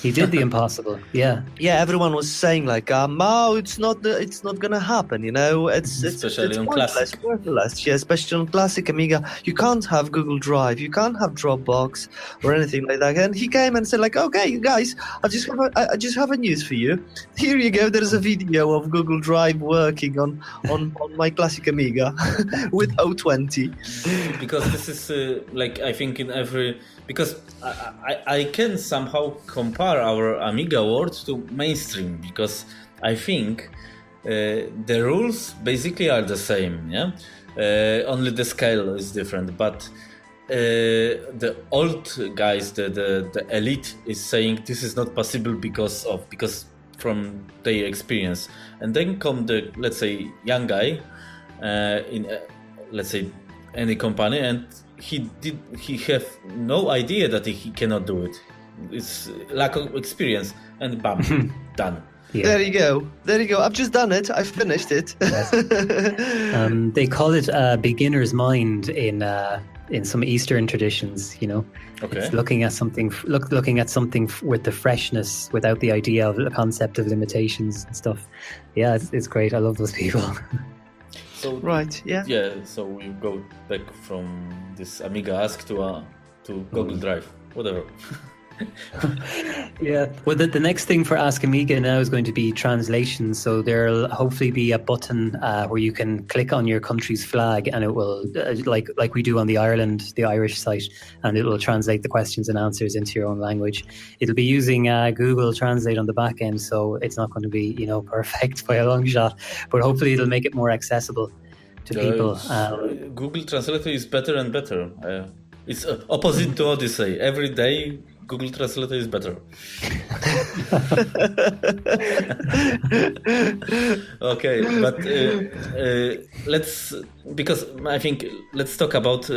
He did the impossible. Yeah. Yeah, everyone was saying like, "No, it's not gonna happen." You know, it's especially on pointless, classic. worthless. Yeah, especially on classic Amiga, you can't have Google Drive, you can't have Dropbox or anything like that. And he came and said like, "Okay, you guys, I just have a news for you. Here you go. There's a video of Google Drive working on my classic Amiga with 020." Because this is like, I think in every, because I can somehow compare our Amiga world to mainstream, because I think the rules basically are the same, yeah. Only the scale is different, but the old guys, the elite, is saying this is not possible because from their experience, and then come the, let's say, young guy in let's say any company, and he have no idea that he cannot do it. It's lack of experience, and bam, done. Yeah. There you go. I've just done it. I've finished it. Yes. They call it beginner's mind in some Eastern traditions. You know, Okay. it's looking at something with the freshness, without the idea of the concept of limitations and stuff. Yeah, it's great. I love those people. So Right. Yeah. yeah, so we go back from this Amiga Ask to Google Drive, whatever. Yeah. Well, the next thing for Ask Amiga now is going to be translation. So there'll hopefully be a button where you can click on your country's flag, and it will, like we do on the Irish site, and it will translate the questions and answers into your own language. It'll be using Google Translate on the back end, so it's not going to be, perfect by a long shot, but hopefully it'll make it more accessible to people. Google Translator is better and better. It's opposite to Odyssey. Every day Google Translator is better. Okay, but let's talk about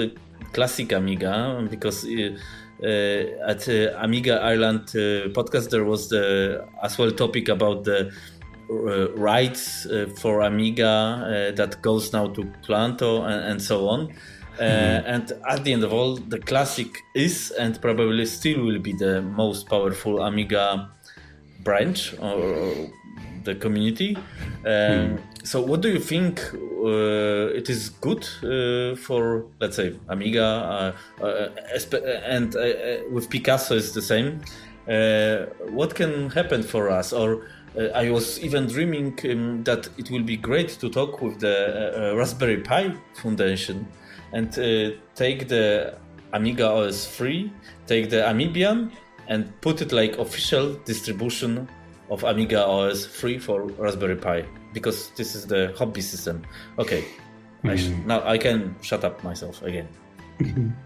classic Amiga, because at Amiga Ireland podcast there was as well topic about the rights for Amiga that goes now to Planto and so on. And at the end of all, the classic is and probably still will be the most powerful Amiga branch or the community. So what do you think it is good for, let's say, Amiga, and with Picasso is the same. What can happen for us? Or I was even dreaming that it will be great to talk with the Raspberry Pi Foundation and take the Amiga OS free, take the Amibian, and put it like official distribution of Amiga OS free for Raspberry Pi, because this is the hobby system. Okay, now I can shut up myself again.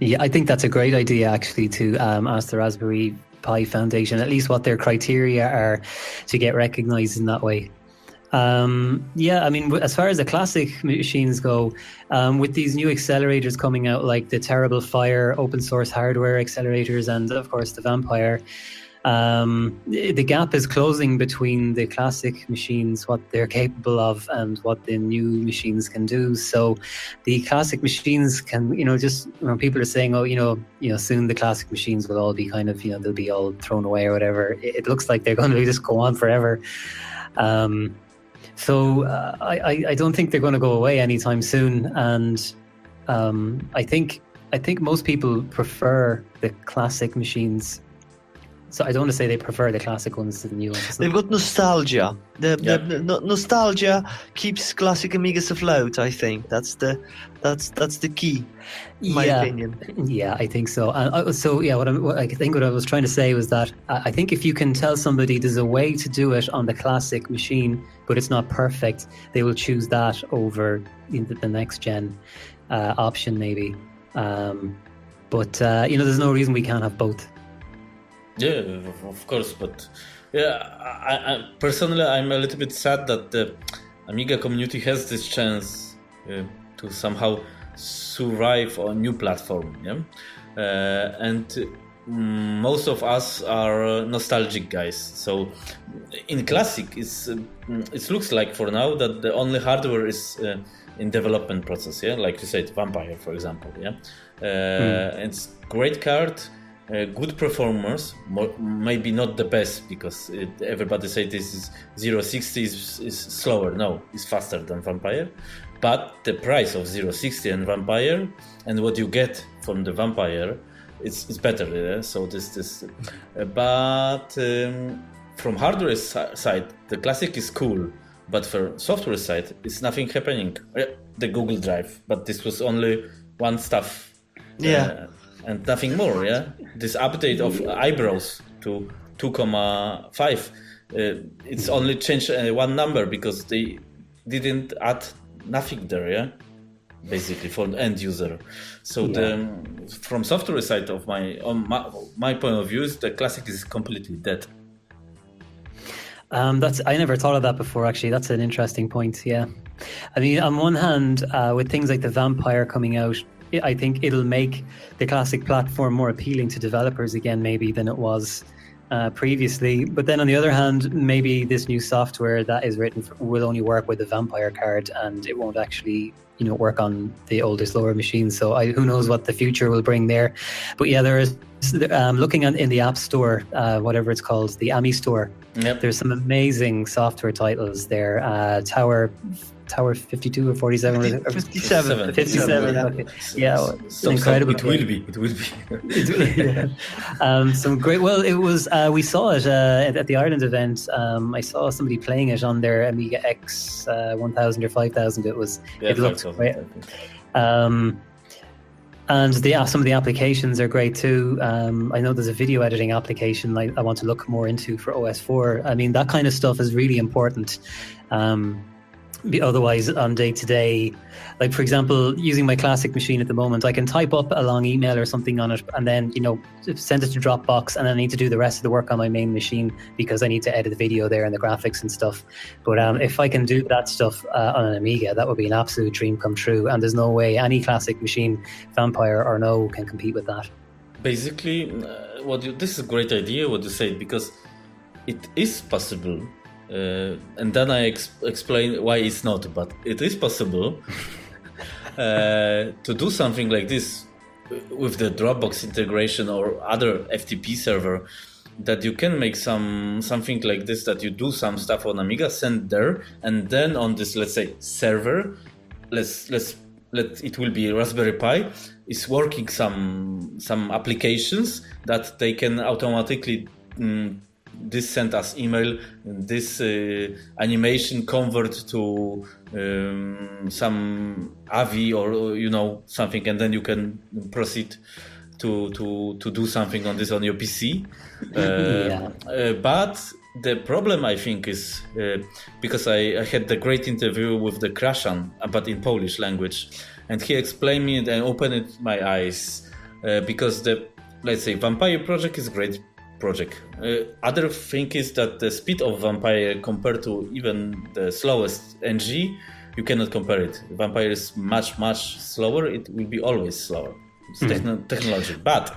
Yeah, I think that's a great idea, actually, to ask the Raspberry Pi Foundation at least what their criteria are to get recognized in that way. Yeah, I mean, as far as the classic machines go, with these new accelerators coming out, like the Terrible Fire open source hardware accelerators, and of course the Vampire, the gap is closing between the classic machines, what they're capable of, and what the new machines can do. So the classic machines can, just when people are saying, soon the classic machines will all be kind of, they'll be all thrown away or whatever. It looks like they're going to just go on forever. So I don't think they're going to go away anytime soon, and I think most people prefer the classic machines. So I don't want to say they prefer the classic ones to the new ones. They've got nostalgia. The nostalgia keeps classic Amigas afloat. I think that's the key, in my opinion. Yeah, I think so. What I was trying to say was that I think if you can tell somebody there's a way to do it on the classic machine, but it's not perfect, they will choose that over the next gen option, maybe. But there's no reason we can't have both. Yeah, of course, but I personally, I'm a little bit sad that the Amiga community has this chance to somehow survive on a new platform. Yeah, and most of us are nostalgic guys. So in classic, it looks like for now that the only hardware is in development process. Yeah, like you said, Vampire, for example. Yeah, it's great card. Good performance, maybe not the best because everybody say this is 060 is slower. No, it's faster than Vampire, but the price of 060 and Vampire and what you get from the Vampire, it's better. Yeah? So but from hardware side, the classic is cool, but for software side, it's nothing happening. The Google Drive, but this was only one stuff. Yeah. And nothing more, yeah? This update of eyebrows to 2.5, it's only changed one number because they didn't add nothing there, yeah? Basically, for the end user. So from software side of my point of view, the classic is completely dead. I never thought of that before, actually. That's an interesting point, yeah. I mean, on one hand, with things like the Vampire coming out, I think it'll make the classic platform more appealing to developers again, maybe, than it was previously. But then on the other hand, maybe this new software that is written will only work with the Vampire card, and it won't actually, work on the older, slower machines. So who knows what the future will bring there. But yeah, there is, looking in the App Store, whatever it's called, the Ami Store, there's some amazing software titles there. Tower 52 or 47? 57. 57. Okay. Yeah, incredible. It will be. Some great. Well, it was. We saw it at the Ireland event. I saw somebody playing it on their Amiga X 1000 or 5000. It looked great. And some of the applications are great too. I know there's a video editing application I want to look more into for OS4. I mean, that kind of stuff is really important. Otherwise, on day-to-day, like for example, using my classic machine at the moment, I can type up a long email or something on it and then, send it to Dropbox, and I need to do the rest of the work on my main machine because I need to edit the video there and the graphics and stuff. But if I can do that stuff on an Amiga, that would be an absolute dream come true. And there's no way any classic machine, Vampire or no, can compete with that. Basically, this is a great idea what you said, because it is possible. And then I explain why it's not, but it is possible to do something like this with the Dropbox integration or other FTP server, that you can make something like this, that you do some stuff on Amiga, send there, and then on this, let's say, server, it will be Raspberry Pi, is working some applications that they can automatically this send us email, this animation convert to some AVI or something, and then you can proceed to do something on your PC. But the problem, I think, is because I had the great interview with the Krashan, but in Polish language, and he explained me and opened my eyes because the, let's say, Vampire project is great project. Other thing is that the speed of Vampire compared to even the slowest NG, you cannot compare it. Vampire is much, much slower. It will be always slower. It's technology. But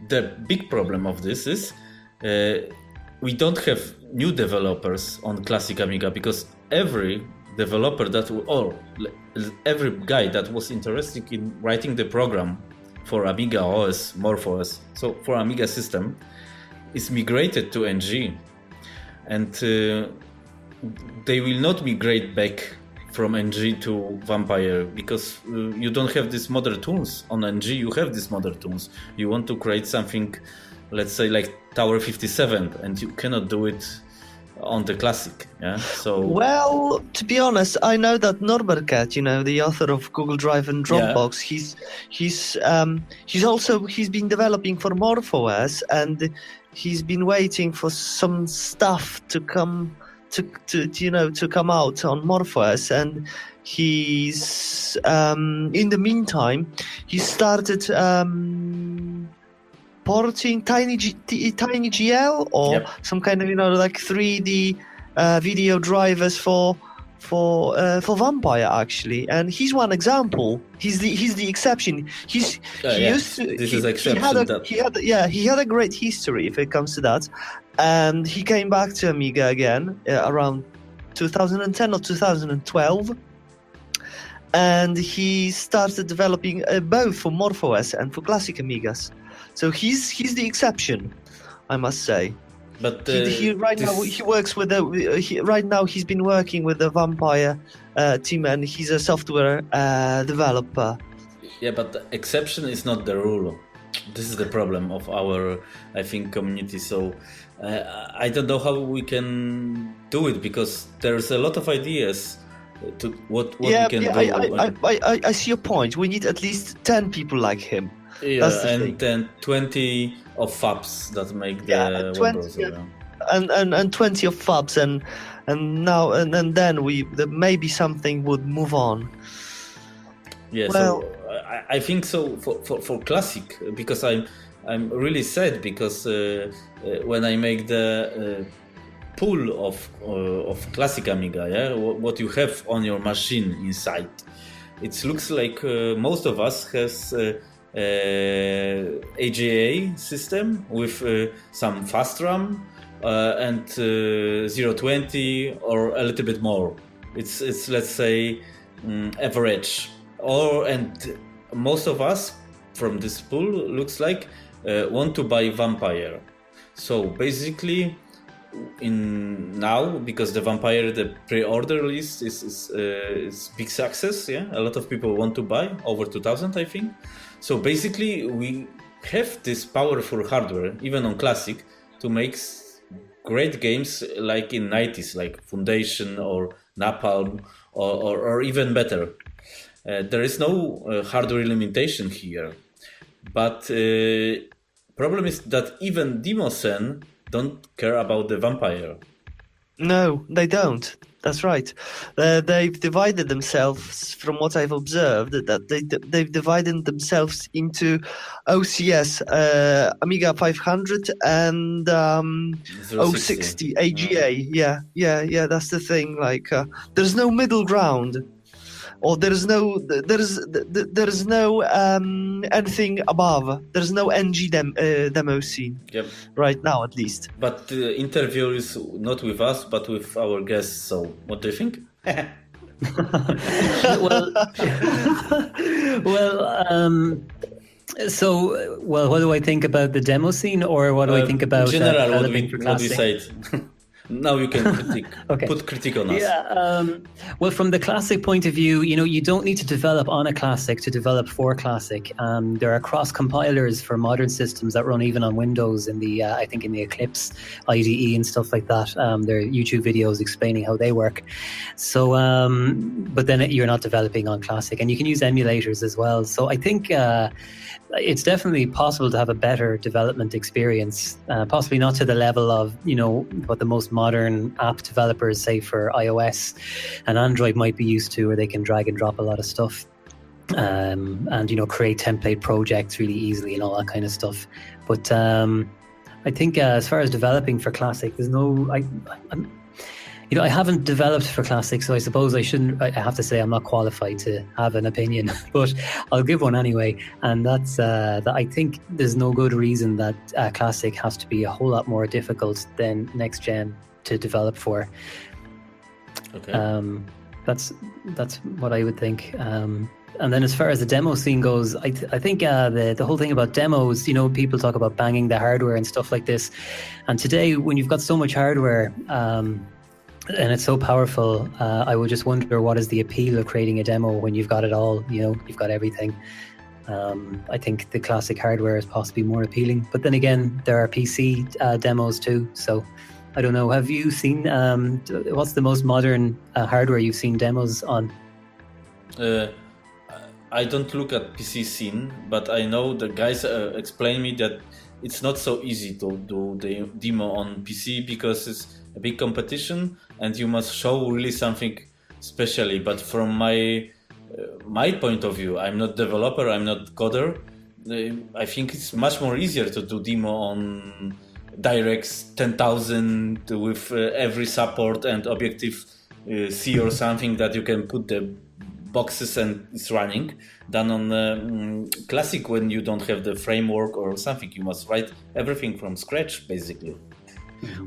the big problem of this is we don't have new developers on classic Amiga, because every developer every guy that was interested in writing the program for Amiga OS, MorphOS, so for Amiga system, is migrated to NG, and they will not migrate back from NG to Vampire, because you don't have these modern tools. On NG you have these modern tools. You want to create something, let's say, like Tower 57, and you cannot do it on the classic. So well, to be honest, I know that Norbert Cat, the author of Google Drive and Dropbox, he's been developing for MorphOS, and he's been waiting for some stuff to come to come out on MorphOS, and he's in the meantime he started porting TinyGL or some kind of like 3D video drivers for Vampire actually, and he's one example. He's the exception. He used to. This is exception. He had a great history if it comes to that, and he came back to Amiga again around 2010 or 2012, and he started developing both for MorphOS and for classic Amigas. So he's the exception, I must say. But now he works with right now he's been working with the Vampire team, and he's a software developer. Yeah, but the exception is not the rule. This is the problem of our, I think, community. So I don't know how we can do it, because there's a lot of ideas to what we can do. I see your point. We need at least 10 people like him. Yeah, and then 20 of FABs that make the 20, web browser. And 20 of FABs, and then maybe something would move on. Yeah, well, so I think so for classic, because I'm really sad, because when I make the pool of classic Amiga, what you have on your machine inside, it looks like most of us has AGA system with some fast RAM and 020 or a little bit more. It's let's say average. And most of us from this pool looks like want to buy Vampire. So basically, now, because the Vampire, the pre-order list is big success. Yeah, a lot of people want to buy, over 2,000 I think. So basically, we have this powerful hardware, even on classic, to make great games like in 90s, like Foundation or Napalm, or even better. There is no hardware limitation here, but problem is that even Demoscene don't care about the Vampire. No, they don't. That's right. They've divided themselves, from what I've observed, that they've divided themselves into OCS, Amiga 500, and 060 AGA. Yeah. That's the thing. Like, there's no middle ground, or there's no anything above. There's no NG demo scene. Yep. Right now, at least. But the interview is not with us, but with our guests. So, what do you think? What do I think about the demo scene, or what do I think about in general? What we say? Now you can put critique on us. Yeah. Well, from the classic point of view, you don't need to develop on a classic to develop for classic. There are cross compilers for modern systems that run even on Windows in the I think in the Eclipse IDE and stuff like that. There are YouTube videos explaining how they work. So, but then you're not developing on classic, and you can use emulators as well. So I think it's definitely possible to have a better development experience, possibly not to the level of, what the most modern app developers, say for iOS and Android, might be used to, where they can drag and drop a lot of stuff and, create template projects really easily and all that kind of stuff. But I think as far as developing for classic, there's no... I haven't developed for classic, so I suppose I have to say I'm not qualified to have an opinion, but I'll give one anyway. And that's that I think there's no good reason that classic has to be a whole lot more difficult than next gen to develop for. Okay. That's what I would think. And then as far as the demo scene goes, I think the whole thing about demos, people talk about banging the hardware and stuff like this. And today, when you've got so much hardware, and it's so powerful, I would just wonder, what is the appeal of creating a demo when you've got it all, you've got everything. I think the classic hardware is possibly more appealing. But then again, there are PC demos too. So I don't know. Have you seen, what's the most modern hardware you've seen demos on? I don't look at PC scene, but I know the guys explain me that it's not so easy to do the demo on PC, because it's a big competition and you must show really something specially. But from my point of view, I'm not developer, I'm not coder. I think it's much more easier to do demo on DirectX 10,000 with every support and objective C or something that you can put the boxes and it's running, than on classic when you don't have the framework or something. You must write everything from scratch, basically.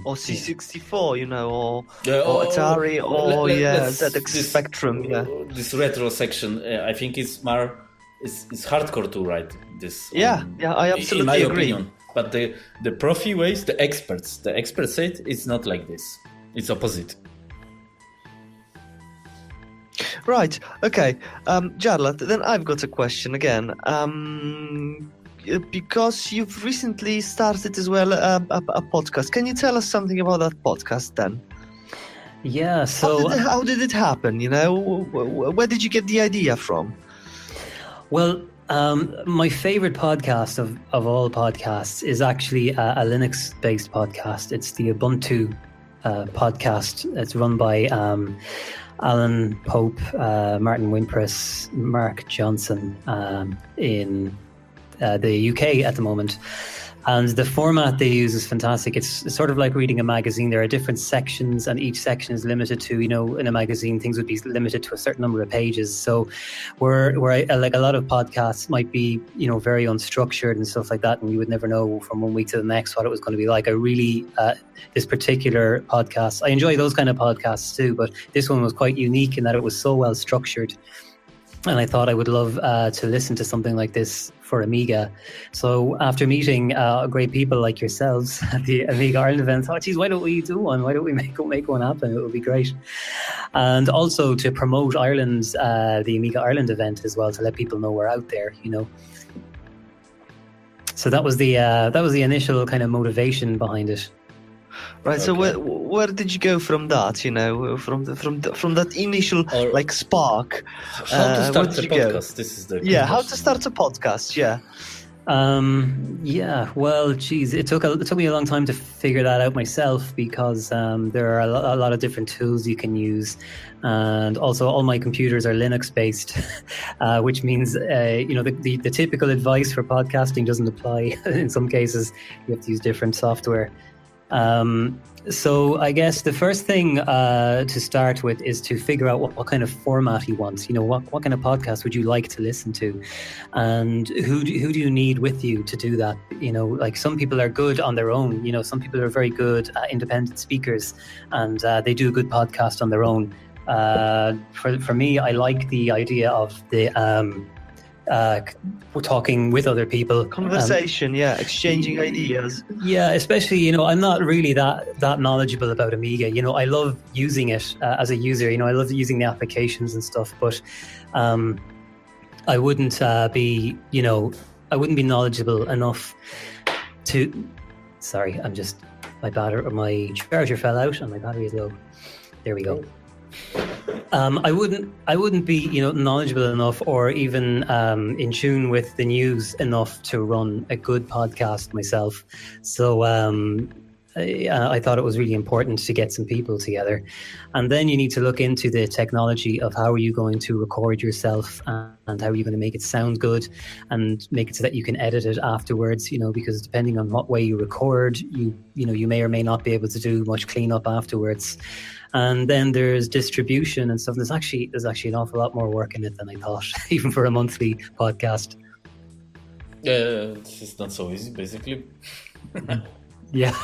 Or C64, you know, or Atari, or ZX Spectrum. Yeah, this retro section, I think it's hardcore to write this. Yeah, I absolutely in my agree. opinion. But the profi ways, the experts say it's not like this. It's opposite. Right. Okay. Jarlath, then I've got a question again. Because you've recently started as well a podcast. Can you tell us something about that podcast then? Yeah. So how did it happen? You know, where did you get the idea from? Well, my favorite podcast of all podcasts is actually a Linux-based podcast. It's the Ubuntu podcast. It's run by Alan Pope, Martin Wimpress, Mark Johnson in the UK at the moment. And the format they use is fantastic. It's sort of like reading a magazine. There are different sections, and each section is limited to, you know, in a magazine, things would be limited to a certain number of pages. So where like a lot of podcasts might be, you know, very unstructured and stuff like that, and you would never know from one week to the next what it was going to be like. I really, this particular podcast, I enjoy those kind of podcasts too, but this one was quite unique in that it was so well structured. And I thought I would love to listen to something like this for Amiga. So after meeting great people like yourselves at the Amiga Ireland event, I thought, geez, why don't we do one? Why don't we make one happen? It would be great. And also to promote Ireland's, the Amiga Ireland event as well, to let people know we're out there, you know. So that was the initial kind of motivation behind it. Right. Okay. So where did you go from that? You know, from that initial spark. How to start a podcast? This is the how to start a podcast. Yeah. Well, geez, it took me a long time to figure that out myself, because there are a lot of different tools you can use, and also all my computers are Linux based, which means you know, the typical advice for podcasting doesn't apply. In some cases, you have to use different software. So I guess the first thing to start with is to figure out what kind of format you want. You know, what kind of podcast would you like to listen to, and who do you need with you to do that? You know, like some people are good on their own. You know, some people are very good independent speakers, and they do a good podcast on their own. For me, I like the idea of the talking with other people, conversation, exchanging ideas. Yeah, especially, you know, I'm not really that knowledgeable about Amiga. You know, I love using it as a user. You know, I love using the applications and stuff, but I wouldn't be knowledgeable enough to. Sorry, my charger fell out and my battery is low. There we go. I wouldn't be, you know, knowledgeable enough or even in tune with the news enough to run a good podcast myself. So I thought it was really important to get some people together. And then you need to look into the technology of how are you going to record yourself, and how are you going to make it sound good and make it so that you can edit it afterwards, you know, because depending on what way you record, you may or may not be able to do much cleanup afterwards. And then there's distribution and stuff. There's actually an awful lot more work in it than I thought, even for a monthly podcast. It's not so easy, basically. Yeah.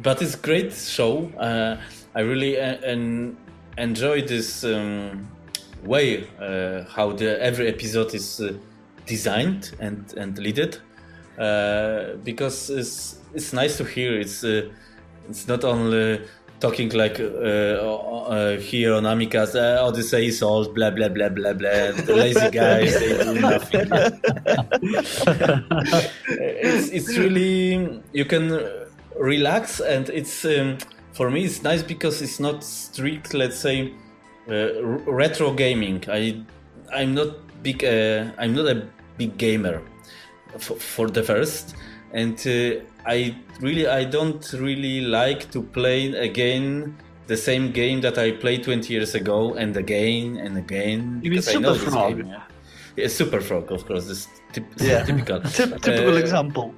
But it's a great show. I really enjoy this way how every episode is designed and leaded, because it's nice to hear. It's not only talking like here on AMIcast, Odyssey is old, blah, blah, blah, blah, blah, the lazy guys, they do nothing. It's really, you can relax, and it's, for me, it's nice because it's not strict, let's say, retro gaming. I'm not a big gamer for the first, and I don't really like to play again the same game that I played 20 years ago and again and again. You mean Super Frog? Yeah, Super Frog, of course. This typical. Typical example.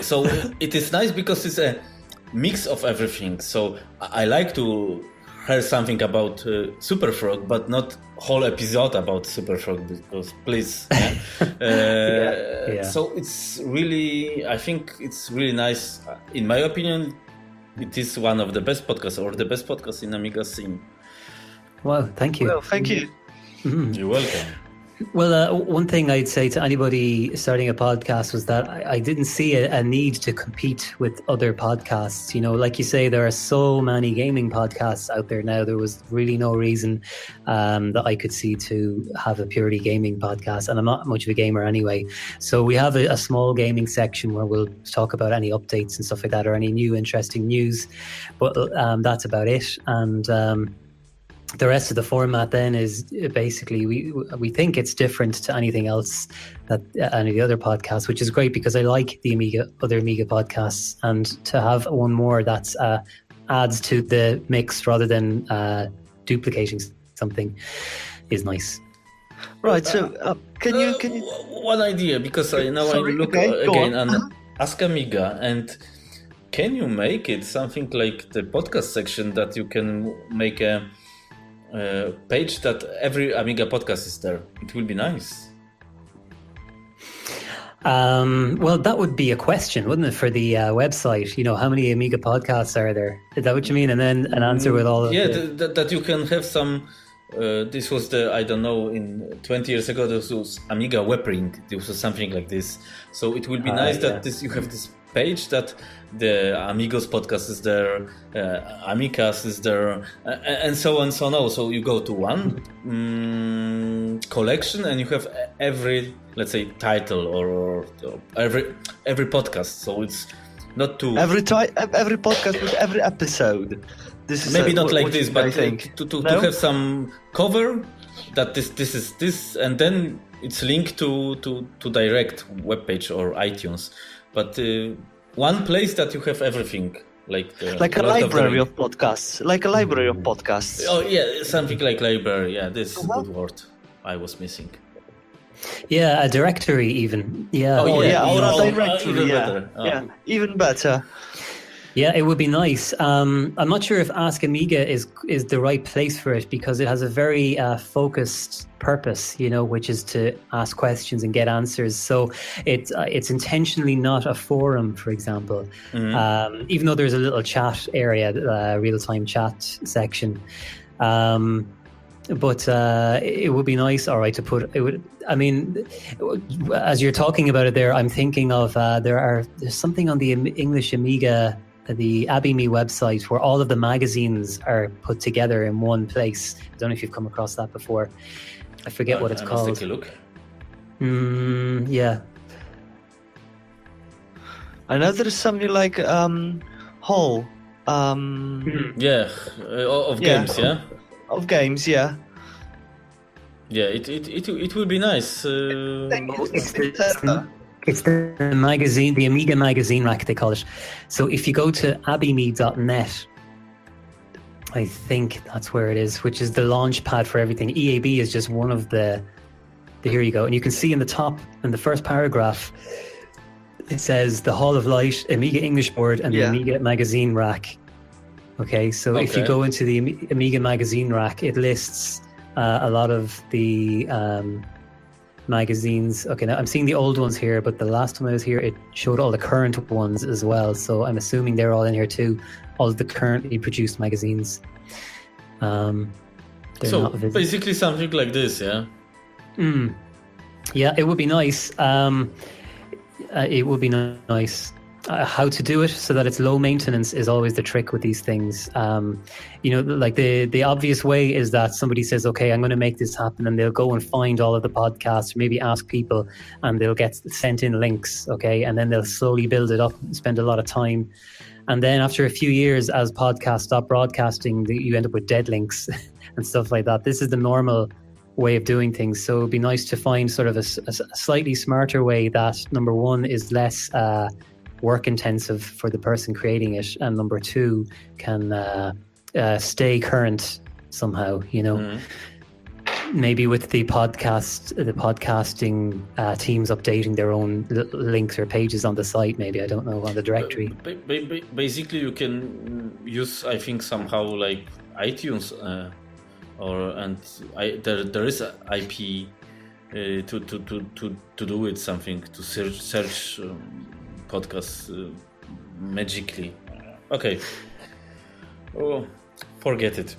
So it is nice because it's a mix of everything. So I like to heard something about Super Frog, but not whole episode about Super Frog, because please. So it's really, I think it's really nice. In my opinion, it is one of the best podcasts, or the best podcast in Amiga scene. Wow, thank you. Well, thank you. Mm-hmm. You're welcome. Well, one thing I'd say to anybody starting a podcast was that I didn't see a need to compete with other podcasts. You know, like you say, there are so many gaming podcasts out there now. There was really no reason that I could see to have a purely gaming podcast, and I'm not much of a gamer anyway. So we have a small gaming section where we'll talk about any updates and stuff like that, or any new interesting news. But that's about it. And the rest of the format then is basically we think it's different to anything else that any of the other podcasts, which is great because I like the other Amiga podcasts, and to have one more that's adds to the mix rather than duplicating something is nice. Right. So can you one idea, because I look again and Ask Amiga, and can you make it something like the podcast section that you can make a page that every Amiga podcast is there? It will be nice. Well, that would be a question, wouldn't it, for the website? You know, how many Amiga podcasts are there? Is that what you mean? And then an answer with all of that you can have some. This was I don't know, in 20 years ago, this was Amiga WebRing. This was something like this. So it will be nice that you have this page that the Amigos podcast is there, AMIcast is there, and so on, so on. So you go to one collection and you have every, let's say, title or every podcast. So it's not too every podcast with every episode. This is maybe not like this, but to have some cover that this is this, and then it's linked to direct webpage or iTunes. But one place that you have everything, like a library of podcasts, Oh yeah, something like library. Yeah, this is a good word I was missing. Yeah, a directory even. Yeah. Or a directory. Even better. Yeah, even better. Yeah, it would be nice. I'm not sure if Ask Amiga is the right place for it, because it has a very focused purpose, you know, which is to ask questions and get answers. So it's intentionally not a forum, for example. Mm-hmm. Even though there's a little chat area, real-time chat section. But it would be nice, all right, to put it. Would, I mean, as you're talking about it there, I'm thinking of there's something on the English Amiga, the ABIME website, where all of the magazines are put together in one place. I don't know if you've come across that before. I forget what it's called. Let's take a look. Yeah. I know there is something like Hall. Of games, yeah. Of games, yeah. Yeah, it will be nice. It's the magazine, the Amiga magazine rack, they call it. So if you go to abime.net, I think that's where it is, which is the launch pad for everything. EAB is just one of the here you go. And you can see in the top, in the first paragraph, it says the Hall of Light, Amiga English Board, and the Amiga magazine rack. Okay, so if you go into the Amiga magazine rack, it lists a lot of the magazines. Okay, now I'm seeing the old ones here, but the last time I was here, it showed all the current ones as well. So I'm assuming they're all in here too, all of the currently produced magazines. So basically something like this, yeah? Yeah, it would be nice. It would be nice. How to do it so that it's low maintenance is always the trick with these things. You know, like the obvious way is that somebody says, okay, I'm going to make this happen, and they'll go and find all of the podcasts, or maybe ask people, and they'll get sent in links, okay, and then they'll slowly build it up and spend a lot of time. And then after a few years, as podcasts stop broadcasting, you end up with dead links and stuff like that. This is the normal way of doing things. So it'd be nice to find sort of a slightly smarter way that, number one, is less work intensive for the person creating it, and number two, can stay current somehow, you know. Maybe with the podcasting teams updating their own links or pages on the site, maybe, I don't know, on the directory. Basically you can use, I think, somehow like iTunes, there is a IP to do it something to search podcasts magically. Okay. Oh, forget it.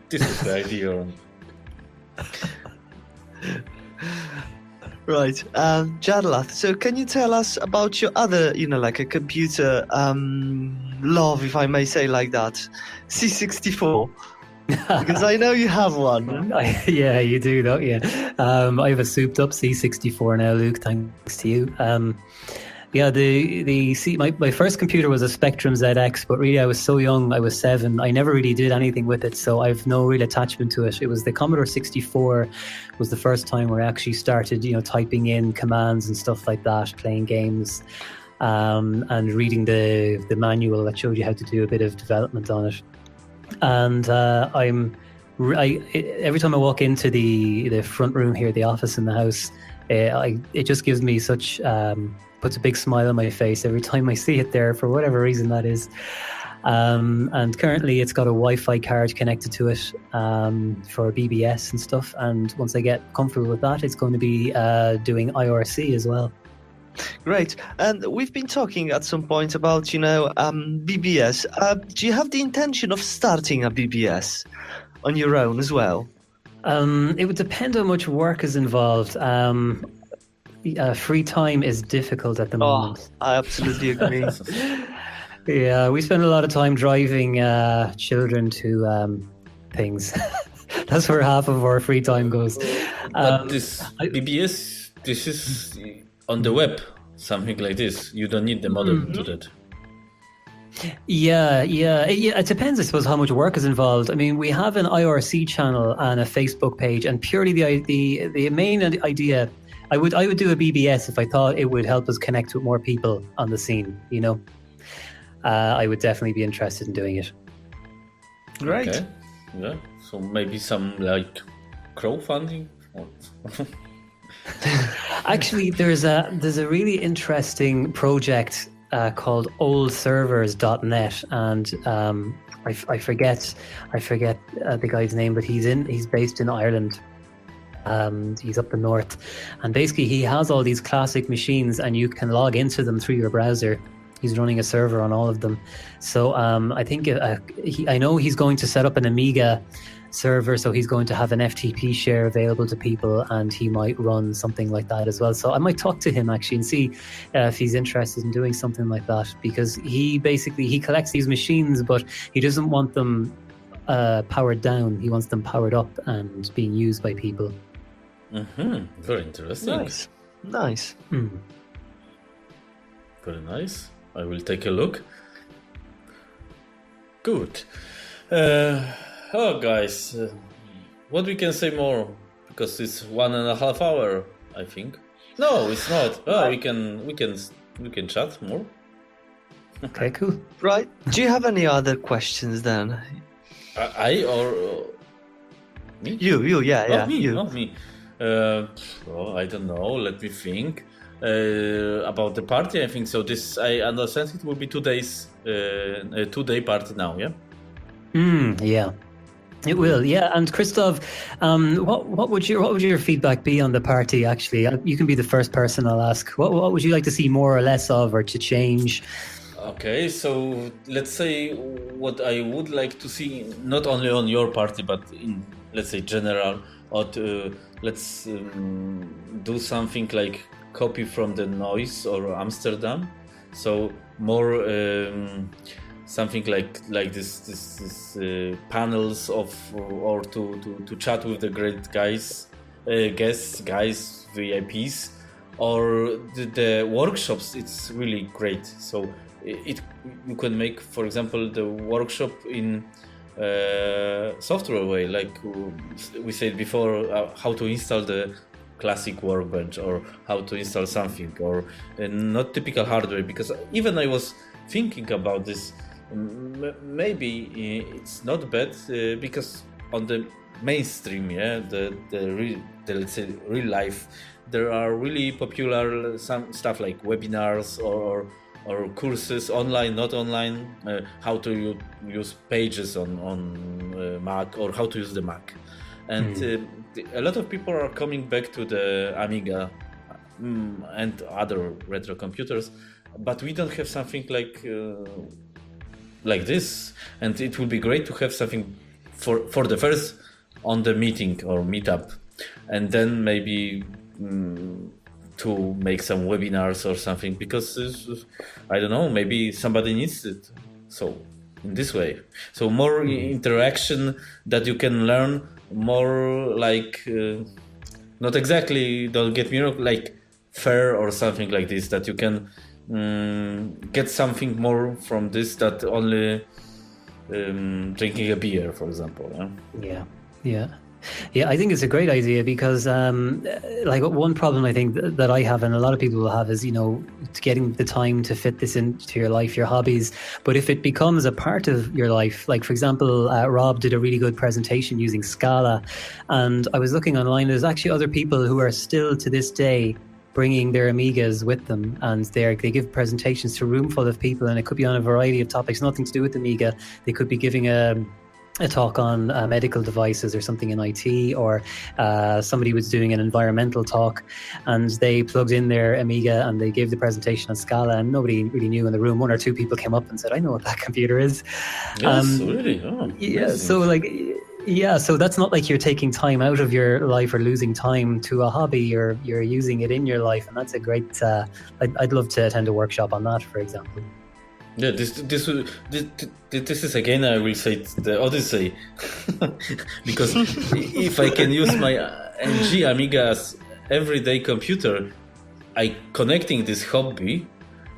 This is the idea. Right. Jarlath, so can you tell us about your other, like a computer love, if I may say like that, C64? Because I know you have one. Yeah, you do, don't you? I have a souped up C64 now, Luke, thanks to you. My first computer was a Spectrum ZX, but really I was so young, I was 7. I never really did anything with it, so I've no real attachment to it. It was the Commodore 64 was the first time where I actually started, typing in commands and stuff like that, playing games, and reading the manual that showed you how to do a bit of development on it. And every time I walk into the front room here, the office in the house, it just gives me such puts a big smile on my face every time I see it there, for whatever reason that is. And currently it's got a Wi-Fi card connected to it for BBS and stuff. And once I get comfortable with that, it's going to be doing IRC as well. Great. And we've been talking at some point about, BBS. Do you have the intention of starting a BBS on your own as well? It would depend how much work is involved. Free time is difficult at the moment. I absolutely agree. Yeah, we spend a lot of time driving children to things. That's where half of our free time goes. But this BBS, this is on the web, something like this. You don't need the modem to that. Yeah. It depends, I suppose, how much work is involved. I mean, we have an IRC channel and a Facebook page, and purely the main idea. I would do a BBS if I thought it would help us connect with more people on the scene. I would definitely be interested in doing it. Great. Okay. Yeah. So maybe some crowdfunding. Actually, there's a really interesting project called oldservers.net, and I forget the guy's name, but he's based in Ireland. He's up the north, and basically he has all these classic machines, and you can log into them through your browser. He's running a server on all of them. So I think I know he's going to set up an Amiga server, so he's going to have an FTP share available to people, and he might run something like that as well. So I might talk to him actually and see if he's interested in doing something like that, because he collects these machines, but he doesn't want them powered down. He wants them powered up and being used by people. Very interesting. Nice. Very nice. I will take a look. Good. Guys, what we can say more? Because it's 1.5 hours, I think. No, it's not. We can chat more. Okay, cool. Right. Do you have any other questions then? I or me? You, yeah. Me, you. Not me. I don't know. Let me think. About the party, I think so. This, I understand, it will be 2 days, a 2-day party now. Yeah. Yeah. It will, yeah. And Christoph, what would your feedback be on the party? Actually, you can be the first person I'll ask. What would you like to see more or less of, or to change? Okay, so let's say what I would like to see, not only on your party, but in, let's say, general, or let's do something like copy from the Noise or Amsterdam. So more something like this panels of, or to chat with the great guys, guests, guys, VIPs, or the workshops. It's really great. So you can make, for example, the workshop in software way, like we said before, how to install the classic workbench, or how to install something, or not typical hardware. Because even I was thinking about this, maybe it's not bad, because on the mainstream, the let's say real life, there are really popular some stuff like webinars or or courses online, not online, how to use Pages on Mac, or how to use the Mac. And a lot of people are coming back to the Amiga and other retro computers, but we don't have something like this. And it would be great to have something for the first on the meeting or meetup, and then maybe to make some webinars or something, because I don't know, maybe somebody needs it. So in this way, so more interaction, that you can learn more, like not exactly, don't get me wrong, like fair or something like this, that you can get something more from this that only drinking a beer, for example. Yeah, I think it's a great idea, because like one problem I think that I have, and a lot of people will have, is, you know, getting the time to fit this into your life, your hobbies. But if it becomes a part of your life, like for example, Rob did a really good presentation using Scala, and I was looking online, there's actually other people who are still to this day bringing their Amigas with them, and they give presentations to a room full of people, and it could be on a variety of topics, nothing to do with Amiga. They could be giving a talk on medical devices or something in IT, or somebody was doing an environmental talk, and they plugged in their Amiga and they gave the presentation on Scala, and nobody really knew in the room. One or two people came up and said, "I know what that computer is." Yes, really? Oh, yeah, so so that's not like you're taking time out of your life or losing time to a hobby. You're using it in your life, and that's a great. I'd love to attend a workshop on that, for example. Yeah, this is again, I will say, the Odyssey, because if I can use my NG Amiga as everyday computer, I connecting this hobby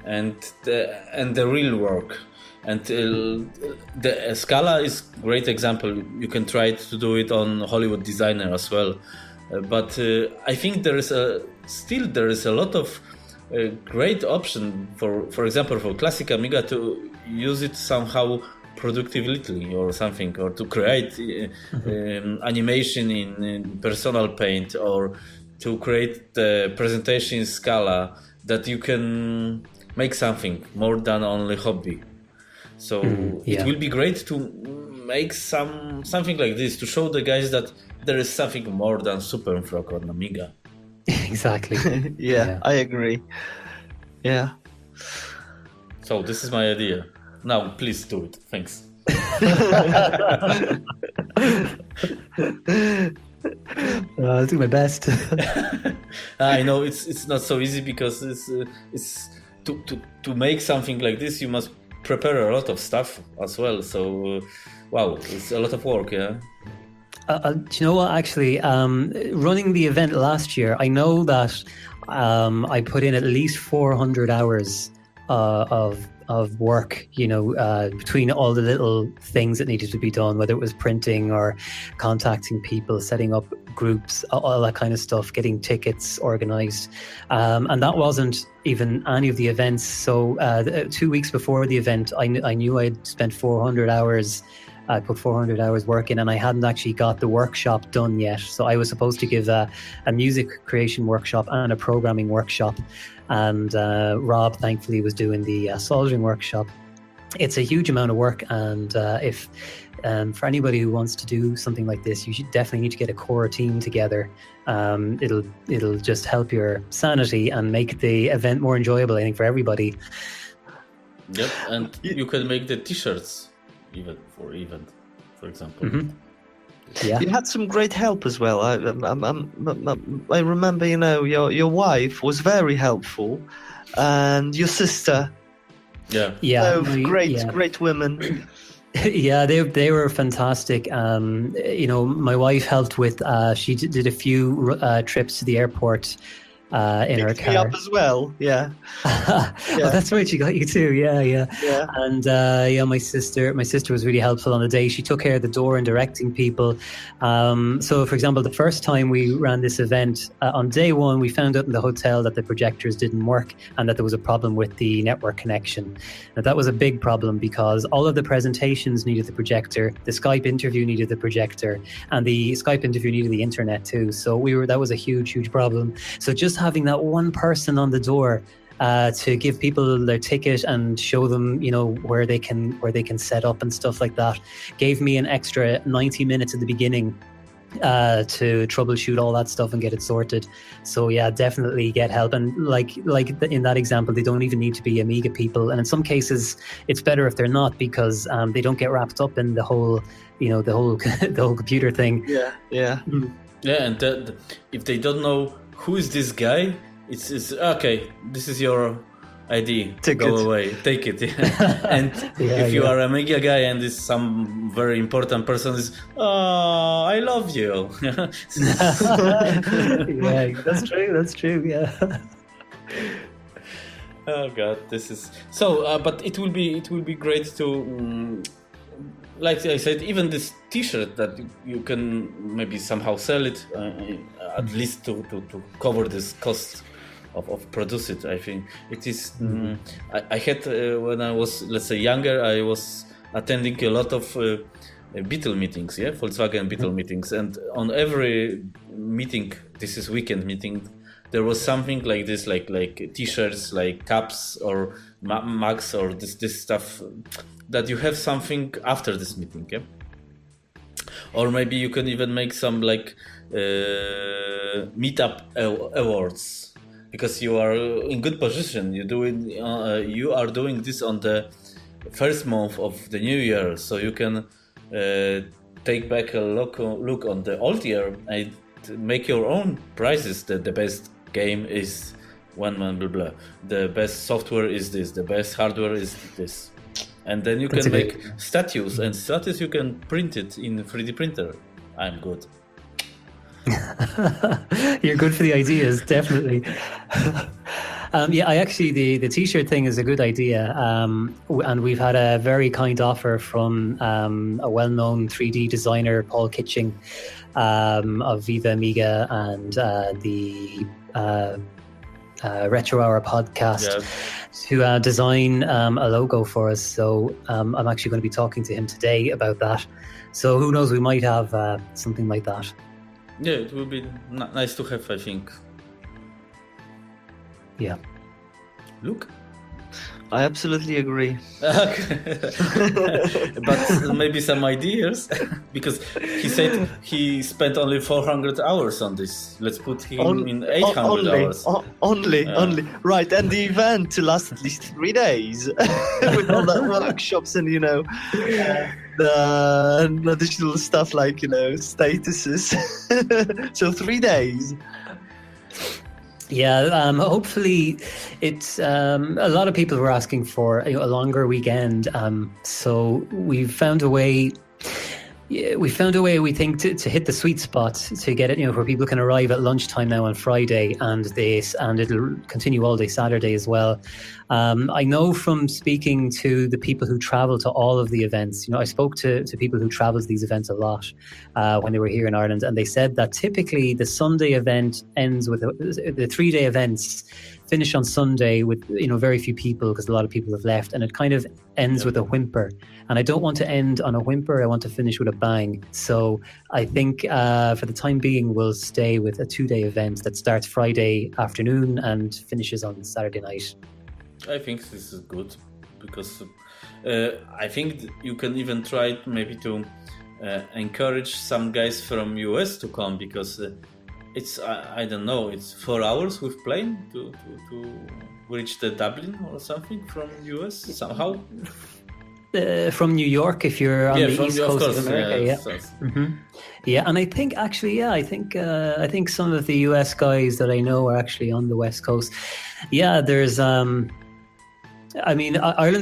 and the real work. And the Scala is great example. You can try to do it on Hollywood Designer as well, but I think there is a lot of great option for example, for classic Amiga to use it somehow productively or something, or to create animation in Personal Paint, or to create the presentation in Scala, that you can make something more than only hobby. So it will be great to make something like this, to show the guys that there is something more than Super Frog on Amiga. Exactly. Yeah, I agree. Yeah. So this is my idea. Now, please do it. Thanks. I'll do my best. I know it's not so easy, because it's to make something like this, you must prepare a lot of stuff as well. So wow, it's a lot of work. Yeah. Do you know what? Actually, running the event last year, I know that I put in at least 400 hours of work, you know, between all the little things that needed to be done, whether it was printing or contacting people, setting up groups, all that kind of stuff, getting tickets organized. And that wasn't even any of the events. So 2 weeks before the event, I knew I'd spent 400 hours. I put 400 hours work in, and I hadn't actually got the workshop done yet. So I was supposed to give a music creation workshop and a programming workshop. And Rob, thankfully, was doing the soldering workshop. It's a huge amount of work. And if for anybody who wants to do something like this, you should definitely need to get a core team together. It'll just help your sanity and make the event more enjoyable, I think, for everybody. Yep, and you can make the t-shirts even, for example. Mm-hmm. Yeah, you had some great help as well. I remember, you know, your wife was very helpful, and your sister. Yeah. Great women. Yeah, they were fantastic. You know, my wife helped with. She did a few trips to the airport. In her car. Me up as well, yeah. Oh, that's right, she got you too, yeah. And my sister was really helpful on the day. She took care of the door and directing people. So, for example, the first time we ran this event, on day one, we found out in the hotel that the projectors didn't work and that there was a problem with the network connection. Now, that was a big problem because all of the presentations needed the projector, the Skype interview needed the projector, and the Skype interview needed the internet too. So that was a huge problem. So just having that one person on the door to give people their ticket and show them, where they can set up and stuff like that. Gave me an extra 90 minutes at the beginning to troubleshoot all that stuff and get it sorted. So yeah, definitely get help. And like in that example, they don't even need to be Amiga people, and in some cases it's better if they're not, because they don't get wrapped up in the whole the whole computer thing. And if they don't know who is this guy, it's okay, this is your ID, go away, take it. And if you are a Amiga guy and is some very important person is, oh, I love you. Yeah, that's true, yeah. Oh god, this is so but it will be great to like I said, even this t-shirt that you can maybe somehow sell it, at least to cover this cost of produce it. I think it is. I had when I was, let's say, younger, I was attending a lot of Beetle meetings, Volkswagen Beetle meetings, and on every meeting, this is weekend meeting, there was something like this, like t-shirts, like caps or mugs or this stuff, that you have something after this meeting, or maybe you can even make some like meetup awards, because you are in good position. You are doing this on the first month of the new year, so you can take back a look on the old year and make your own prizes. That the best game is one blah blah. The best software is this. The best hardware is this. And then you can make statues, and statues you can print it in 3D printer. I'm good. You're good for the ideas, definitely. I actually, the t-shirt thing is a good idea. And we've had a very kind offer from a well-known 3D designer, Paul Kitching, of Viva Amiga and the Retro Hour podcast, to design a logo for us. So I'm actually going to be talking to him today about that. So who knows, we might have something like that. Yeah, it will be nice to have, I think. Yeah. Luke? I absolutely agree. But maybe some ideas, because he said he spent only 400 hours on this. Let's put him in 800 hours. Only. Right, and the event to last at least 3 days with all the workshops and, the additional stuff like, statuses. So 3 days. Yeah, hopefully it's a lot of people were asking for a longer weekend. So we've found a way. We found a way, we think, to hit the sweet spot, to get it, where people can arrive at lunchtime now on Friday, and it'll continue all day Saturday as well. I know from speaking to the people who travel to all of the events, I spoke to people who travel to these events a lot when they were here in Ireland, and they said that typically the Sunday event ends with the 3-day events finish on Sunday with very few people, because a lot of people have left, and it kind of ends with a whimper. And I don't want to end on a whimper. I want to finish with a bang. So I think for the time being, we'll stay with a 2-day event that starts Friday afternoon and finishes on Saturday night. I think this is good, because I think you can even try maybe to encourage some guys from US to come, because it's I don't know, it's 4 hours with plane to reach the Dublin or something from US somehow. From New York, if you're on the east coast of America, yeah, and I think actually, I think some of the US guys that I know are actually on the West Coast. Yeah, there's Ireland's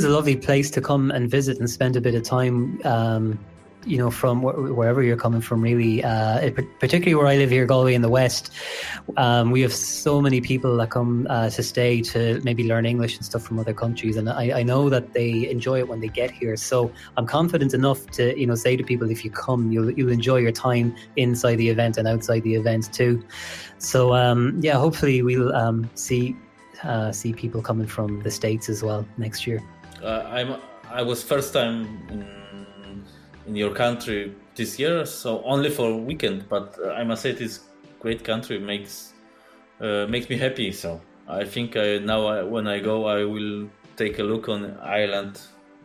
a lovely place to come and visit and spend a bit of time. From wherever you're coming from, really, particularly where I live here, Galway in the West, we have so many people that come to stay to maybe learn English and stuff from other countries, and I know that they enjoy it when they get here. So I'm confident enough to say to people, if you come, you'll enjoy your time inside the event and outside the event too. So hopefully we'll see people coming from the States as well next year. I was first time in your country this year, so only for a weekend, but I must say this great country makes me happy, so I think when I go, I will take a look on Ireland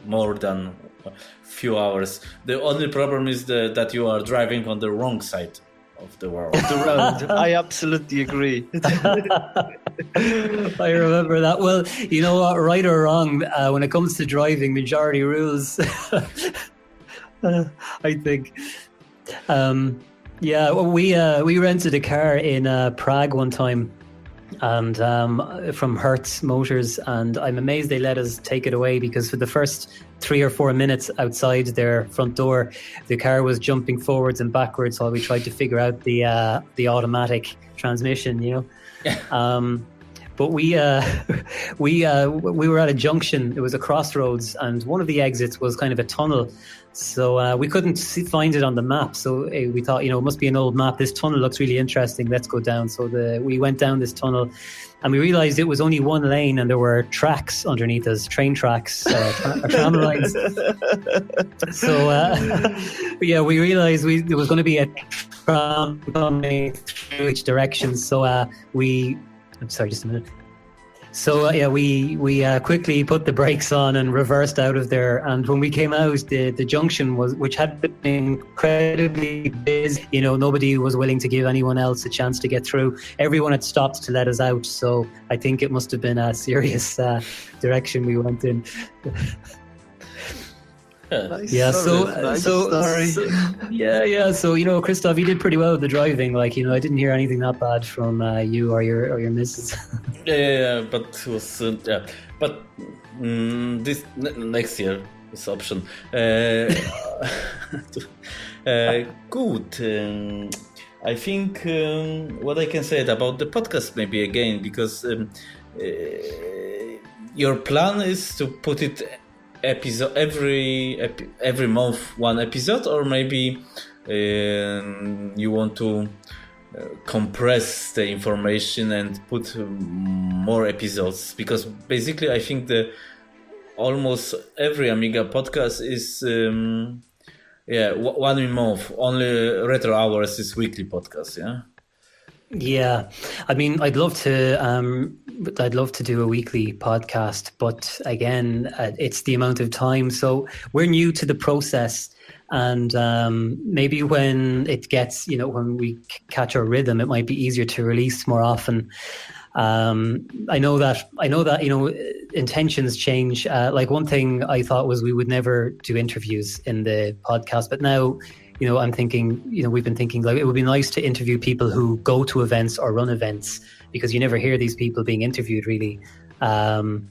more than a few hours. The only problem is that you are driving on the wrong side of the world. The road. I absolutely agree. I remember that. Well, you know what, right or wrong, when it comes to driving, majority rules. I think. We rented a car in Prague one time, and from Hertz Motors, and I'm amazed they let us take it away, because for the first 3 or 4 minutes outside their front door, the car was jumping forwards and backwards while we tried to figure out the automatic transmission, you know. But we were at a junction. It was a crossroads, and one of the exits was kind of a tunnel. So we couldn't find it on the map. So we thought, it must be an old map. This tunnel looks really interesting. Let's go down. So we went down this tunnel, and we realized it was only one lane, and there were tracks underneath us, train tracks, tram lines. So we realized there was going to be a tram coming through each direction. So I'm sorry, just a minute. So we quickly put the brakes on and reversed out of there. And when we came out, the junction which had been incredibly busy. Nobody was willing to give anyone else a chance to get through. Everyone had stopped to let us out. So I think it must have been a serious direction we went in. Nice story. So Christoph, you did pretty well with the driving. I didn't hear anything that bad from you or your missus. But it was but this next year is option. Good. I think what I can say about the podcast maybe again, because your plan is to put it episode every month, one episode, or maybe you want to compress the information and put more episodes, because basically I think almost every Amiga podcast is one a month. Only Retro Hours is weekly podcast. Yeah, I mean, I'd love to do a weekly podcast, but again, it's the amount of time. So we're new to the process, and maybe when it gets, when we catch our rhythm, it might be easier to release more often. I know that intentions change. One thing I thought was we would never do interviews in the podcast, but now, I'm thinking, we've been thinking it would be nice to interview people who go to events or run events, because you never hear these people being interviewed really. So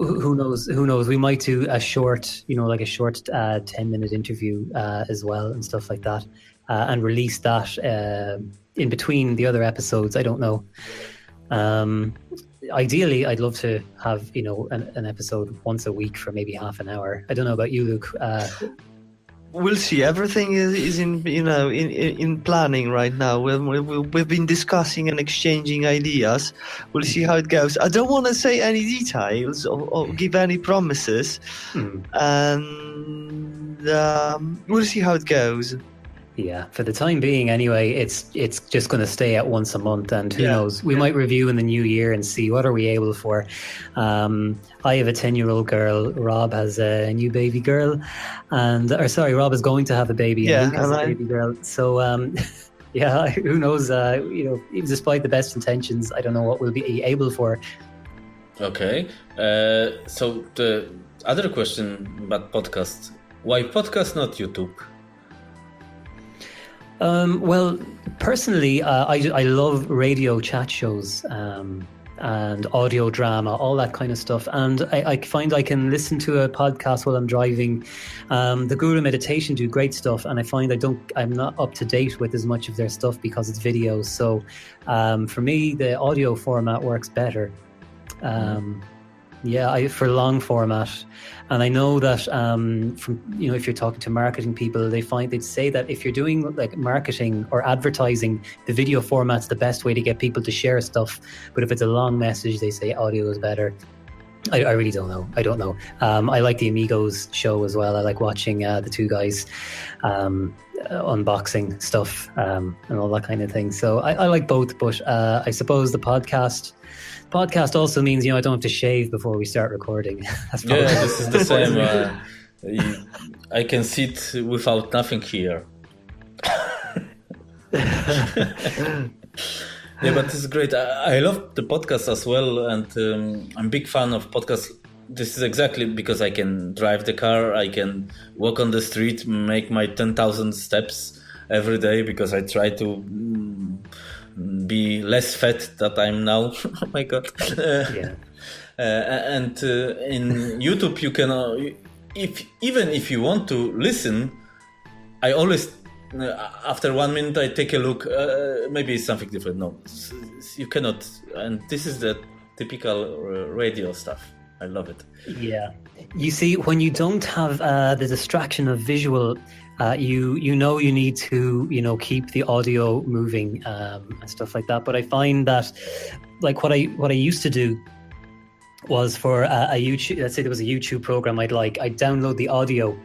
who knows? We might do a short 10-minute interview as well and stuff like that, and release that in between the other episodes. I don't know. Ideally, I'd love to have an episode once a week for maybe half an hour. I don't know about you, Luke. We'll see. Everything is in planning right now. We've been discussing and exchanging ideas. We'll see how it goes. I don't want to say any details or give any promises, and we'll see how it goes. Yeah, for the time being, anyway, it's just going to stay at once a month, and who knows? We might review in the new year and see what are we able for. I have a 10-year-old girl. Rob has a new baby girl, Rob is going to have a baby. Yeah, and Luke has a baby girl. So, who knows? Even despite the best intentions, I don't know what we'll be able for. Okay. So the other question about podcast: why podcast, not YouTube? Well, personally, I love radio chat shows and audio drama, all that kind of stuff. And I find I can listen to a podcast while I'm driving. The Guru Meditation do great stuff, and I find I'm not up to date with as much of their stuff because it's videos. So for me, the audio format works better. For long format. And I know that if you're talking to marketing people, they'd say that if you're doing marketing or advertising, the video format's the best way to get people to share stuff. But if it's a long message, they say audio is better. I really don't know. I don't know. I like the Amigos show as well. I like watching the two guys unboxing stuff and all that kind of thing. So I like both, but I suppose the podcast also means, I don't have to shave before we start recording. That's yeah, this is the same. I can sit without nothing here. Yeah, but this is great. I love the podcast as well, and I'm a big fan of podcasts. This is exactly because I can drive the car, I can walk on the street, make my 10,000 steps every day, because I try to be less fat than I'm now. Oh my God. Yeah. And in YouTube, you can, even if you want to listen, I always, after 1 minute, I take a look. Maybe it's something different. No, you cannot. And this is the typical radio stuff. I love it. Yeah. You see, when you don't have the distraction of visual, you need to keep the audio moving and stuff like that. But I find that, like, what I used to do was for a YouTube. Let's say there was a YouTube program I'd download the audio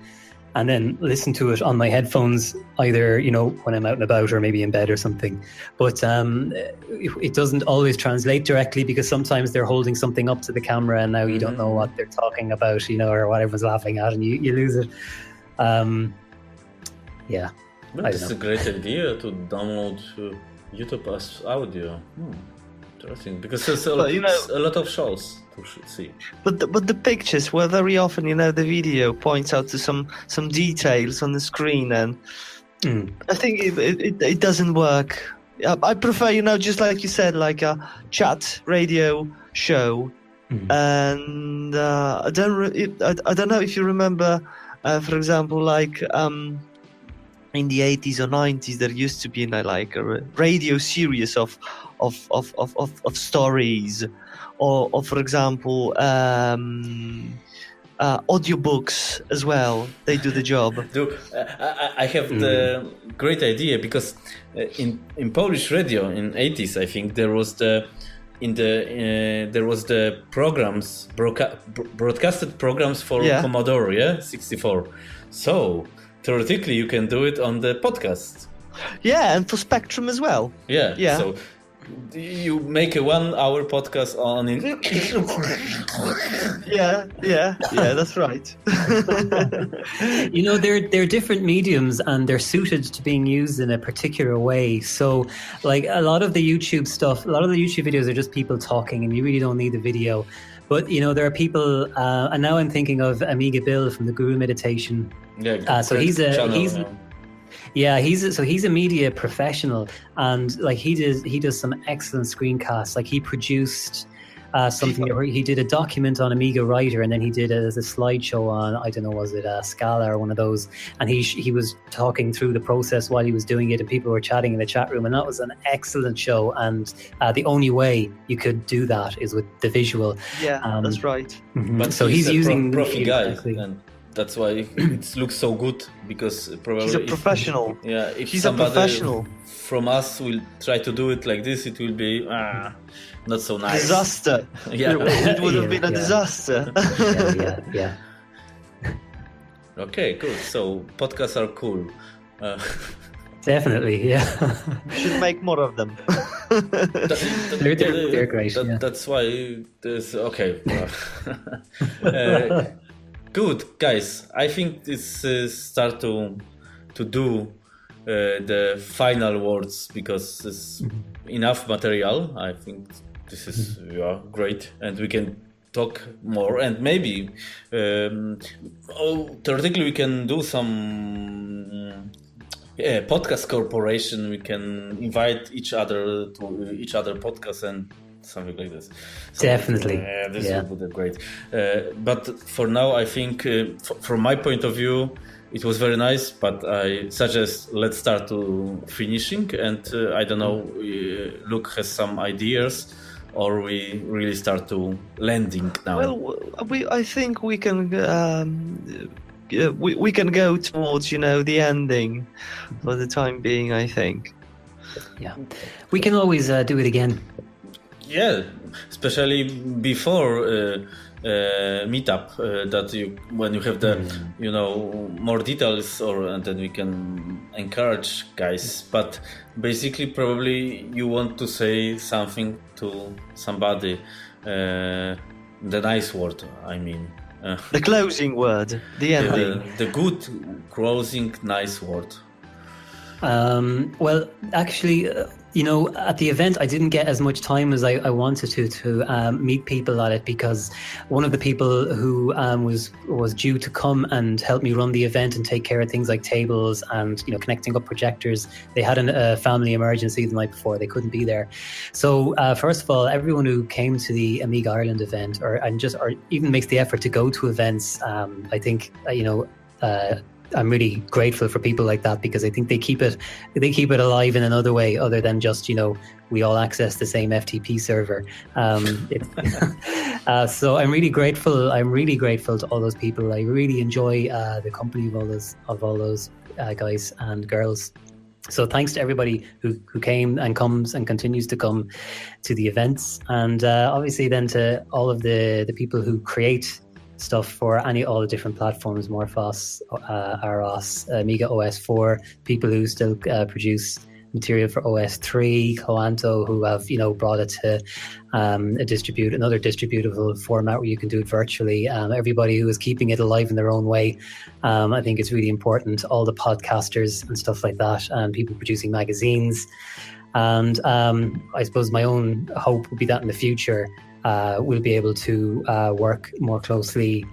and then listen to it on my headphones, either when I'm out and about or maybe in bed or something. But it doesn't always translate directly, because sometimes they're holding something up to the camera and now you don't know what they're talking about, or what everyone's laughing at, and you lose it. Yeah. But it's a great idea to download YouTube as audio. Interesting, because there's a lot of shows to see. But the pictures were very often, the video points out to some details on the screen, and I think it doesn't work. I prefer, just like you said, like a chat radio show. And I don't know if you remember, for example, like in the 80s or 90s, there used to be like a radio series of stories, or for example, audiobooks as well. They do the job. I have the great idea, because in Polish radio in 80s, I think there was the programs, broadcasted programs for Commodore 64. So theoretically, you can do it on the podcast. Yeah, and for Spectrum as well. Yeah. So you make a 1 hour podcast on it. Yeah, that's right. They're different mediums, and they're suited to being used in a particular way. So, like, a lot of the YouTube videos are just people talking, and you really don't need the video. But there are people, and now I'm thinking of Amiga Bill from the Guru Meditation. Yeah, so he's a media professional, and like he does some excellent screencasts. Like, he produced something where he did a document on Amiga Writer, and then he did it as a slideshow on, I don't know, was it Scala or one of those, and he was talking through the process while he was doing it, and people were chatting in the chat room, and that was an excellent show. And the only way you could do that is with the visual. Yeah, that's right. But so he's using profi guy, and that's why it looks so good, because probably he's a professional. If he's a professional from us will try to do it like this, it will be not so nice. Disaster. It would have been a disaster. Yeah. Okay, cool. So podcasts are cool. Definitely, yeah. We should make more of them. They're great. That's why there's okay. Good, guys. I think this start to do the final words, because there's enough material. I think this is great, and we can talk more, and maybe theoretically we can do some podcast corporation. We can invite each other to each other podcast and something like this. Definitely. This would be great. But for now, I think from my point of view, it was very nice, but I suggest let's start to finishing, and I don't know, Luke has some ideas, or we really start to landing now. Well, I think we can we can go towards the ending for the time being, I think. Yeah, we can always do it again. Yeah, especially before meetup, that when you have the more details, and then we can encourage guys. But basically, probably you want to say something to somebody, the nice word. I mean, the closing word, the ending, the good closing, nice word. Well, actually, at the event, I didn't get as much time as I wanted to meet people at it, because one of the people who was due to come and help me run the event and take care of things like tables and connecting up projectors, they had a family emergency the night before. They couldn't be there. So first of all, everyone who came to the Amiga Ireland event, or even makes the effort to go to events, I think I'm really grateful for people like that, because I think they keep it alive in another way other than just we all access the same FTP server. So I'm really grateful. I'm really grateful to all those people. I really enjoy the company of all those guys and girls. So thanks to everybody who came and comes and continues to come to the events, and obviously then to all of the people who create stuff for all the different platforms, Morphos, ROS, Amiga OS 4, people who still produce material for OS 3, Coanto, who have brought it to another distributable format where you can do it virtually. Everybody who is keeping it alive in their own way. I think it's really important. All the podcasters and stuff like that, and people producing magazines. And I suppose my own hope would be that in the future we'll be able to work more closely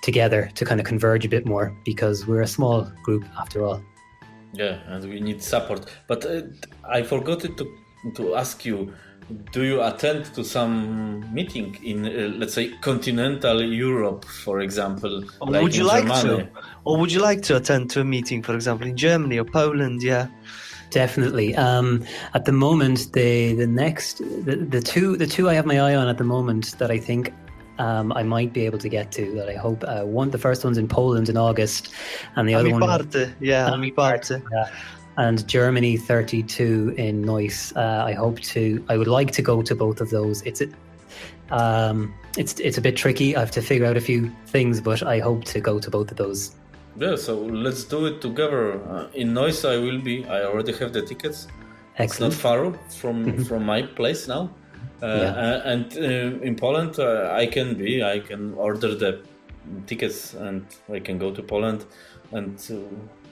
together to kind of converge a bit more, because we're a small group after all. Yeah, and we need support. But I forgot to ask you, do you attend to some meeting in, let's say, continental Europe, for example? Or would you like to? Or would you like to attend to a meeting, for example, in Germany or Poland? Yeah. Definitely. At the moment, the two I have my eye on at the moment that I think I might be able to get to, that I hope the first one's in Poland in August, and the other one, and Germany 32 in Neuss. I would like to go to both of those. It's a bit tricky. I have to figure out a few things, but I hope to go to both of those. Yeah, so let's do it together. In Neuss I already have the tickets. Excellent. It's not far from my place now. And in Poland I can order the tickets and I can go to Poland, and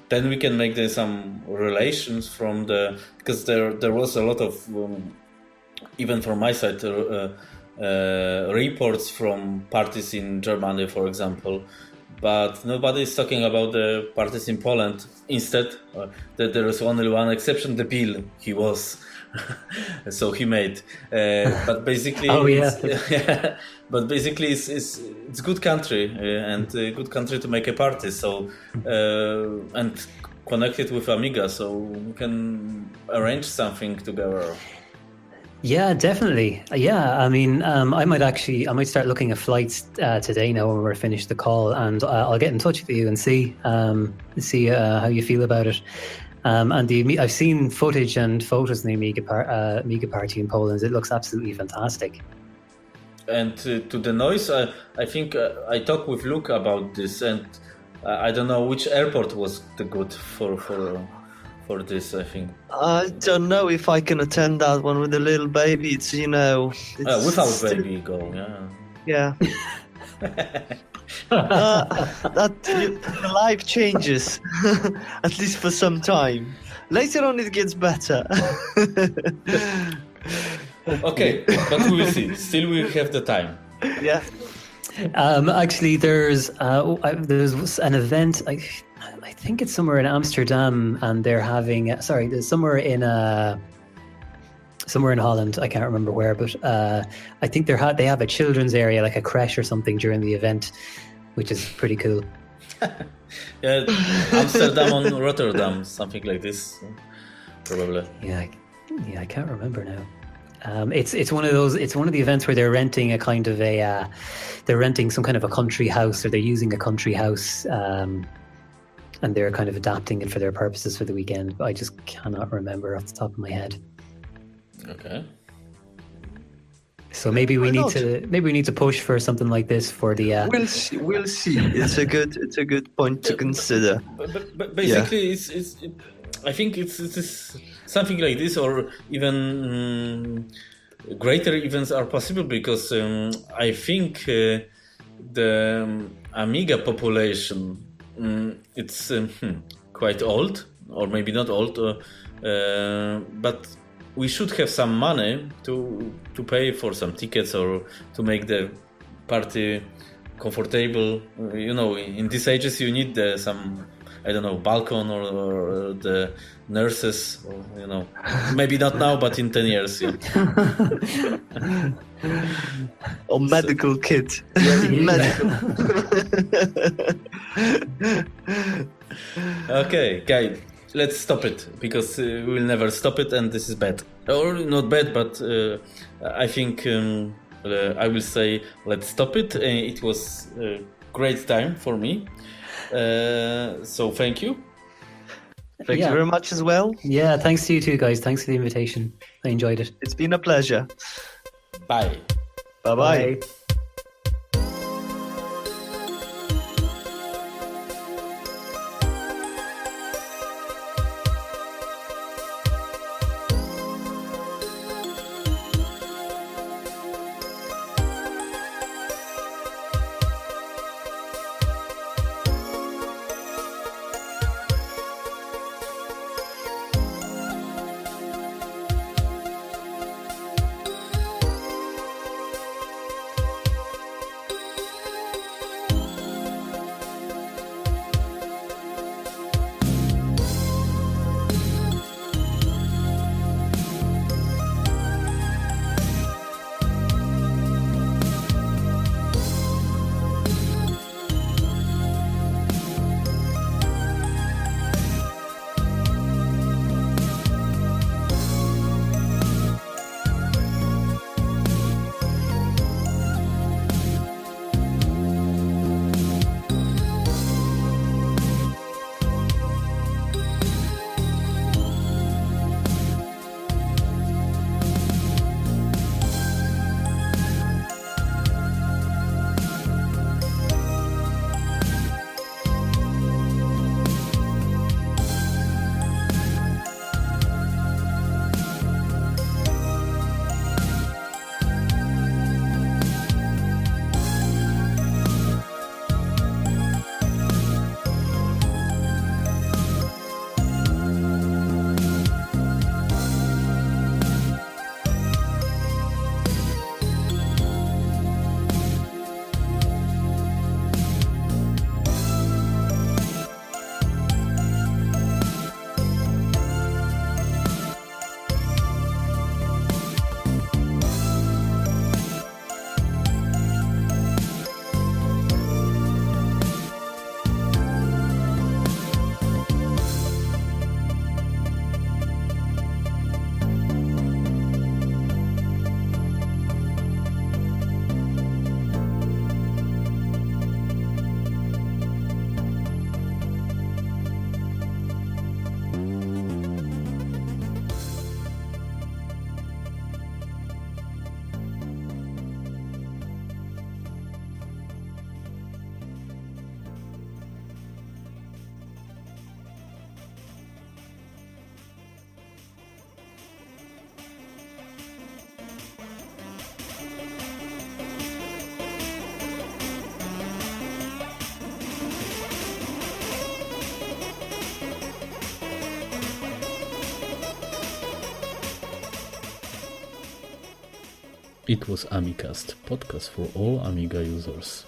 then we can make some relations because there was a lot of even from my side reports from parties in Germany, for example. But nobody is talking about the parties in Poland. Instead, that there is only one exception: the bill he was, so he made. But basically, but basically, it's good country and a good country to make a party. So and connected with Amiga, so we can arrange something together. Yeah, definitely. Yeah, I mean, I might start looking at flights today now when we're finished the call, and I'll get in touch with you and see how you feel about it. And I've seen footage and photos of the Amiga party in Poland. It looks absolutely fantastic. And to the noise, I think I talked with Luke about this, and I don't know which airport was the good for this, I think. I don't know if I can attend that one with a little baby. It's without baby go, yeah. The life changes, at least for some time. Later on, it gets better. Okay, but we will see. Still, we have the time. Yeah. Actually, there's an event. I think it's somewhere in Amsterdam, and they're having. There's somewhere in Holland. I can't remember where, but I think they have a children's area, like a creche or something, during the event, which is pretty cool. Yeah, Amsterdam on Rotterdam, something like this, probably. Yeah, I can't remember now. It's one of those. It's one of the events where they're renting they're renting some kind of a country house, or they're using a country house, and they're kind of adapting it for their purposes for the weekend. But I just cannot remember off the top of my head. Okay. So maybe we need to push for something like this for the. We'll see. It's a good point to consider. But basically, I think it's something like this, or even greater events are possible, because I think the Amiga population it's quite old, or maybe not old, but we should have some money to pay for some tickets or to make the party comfortable. In these ages you need some, I don't know, balcony or the nurses, or, maybe not now, but in 10 years. Yeah. Or medical kit. Medical. Okay, guys, let's stop it, because we'll never stop it, and this is bad. Or not bad, but I think I will say let's stop it. It was a great time for me. So thank you. Thank you very much as well. Yeah, thanks to you too, guys. Thanks for the invitation. I enjoyed it. It's been a pleasure. Bye. Bye-bye. Bye. It was AMIcast, podcast for all Amiga users.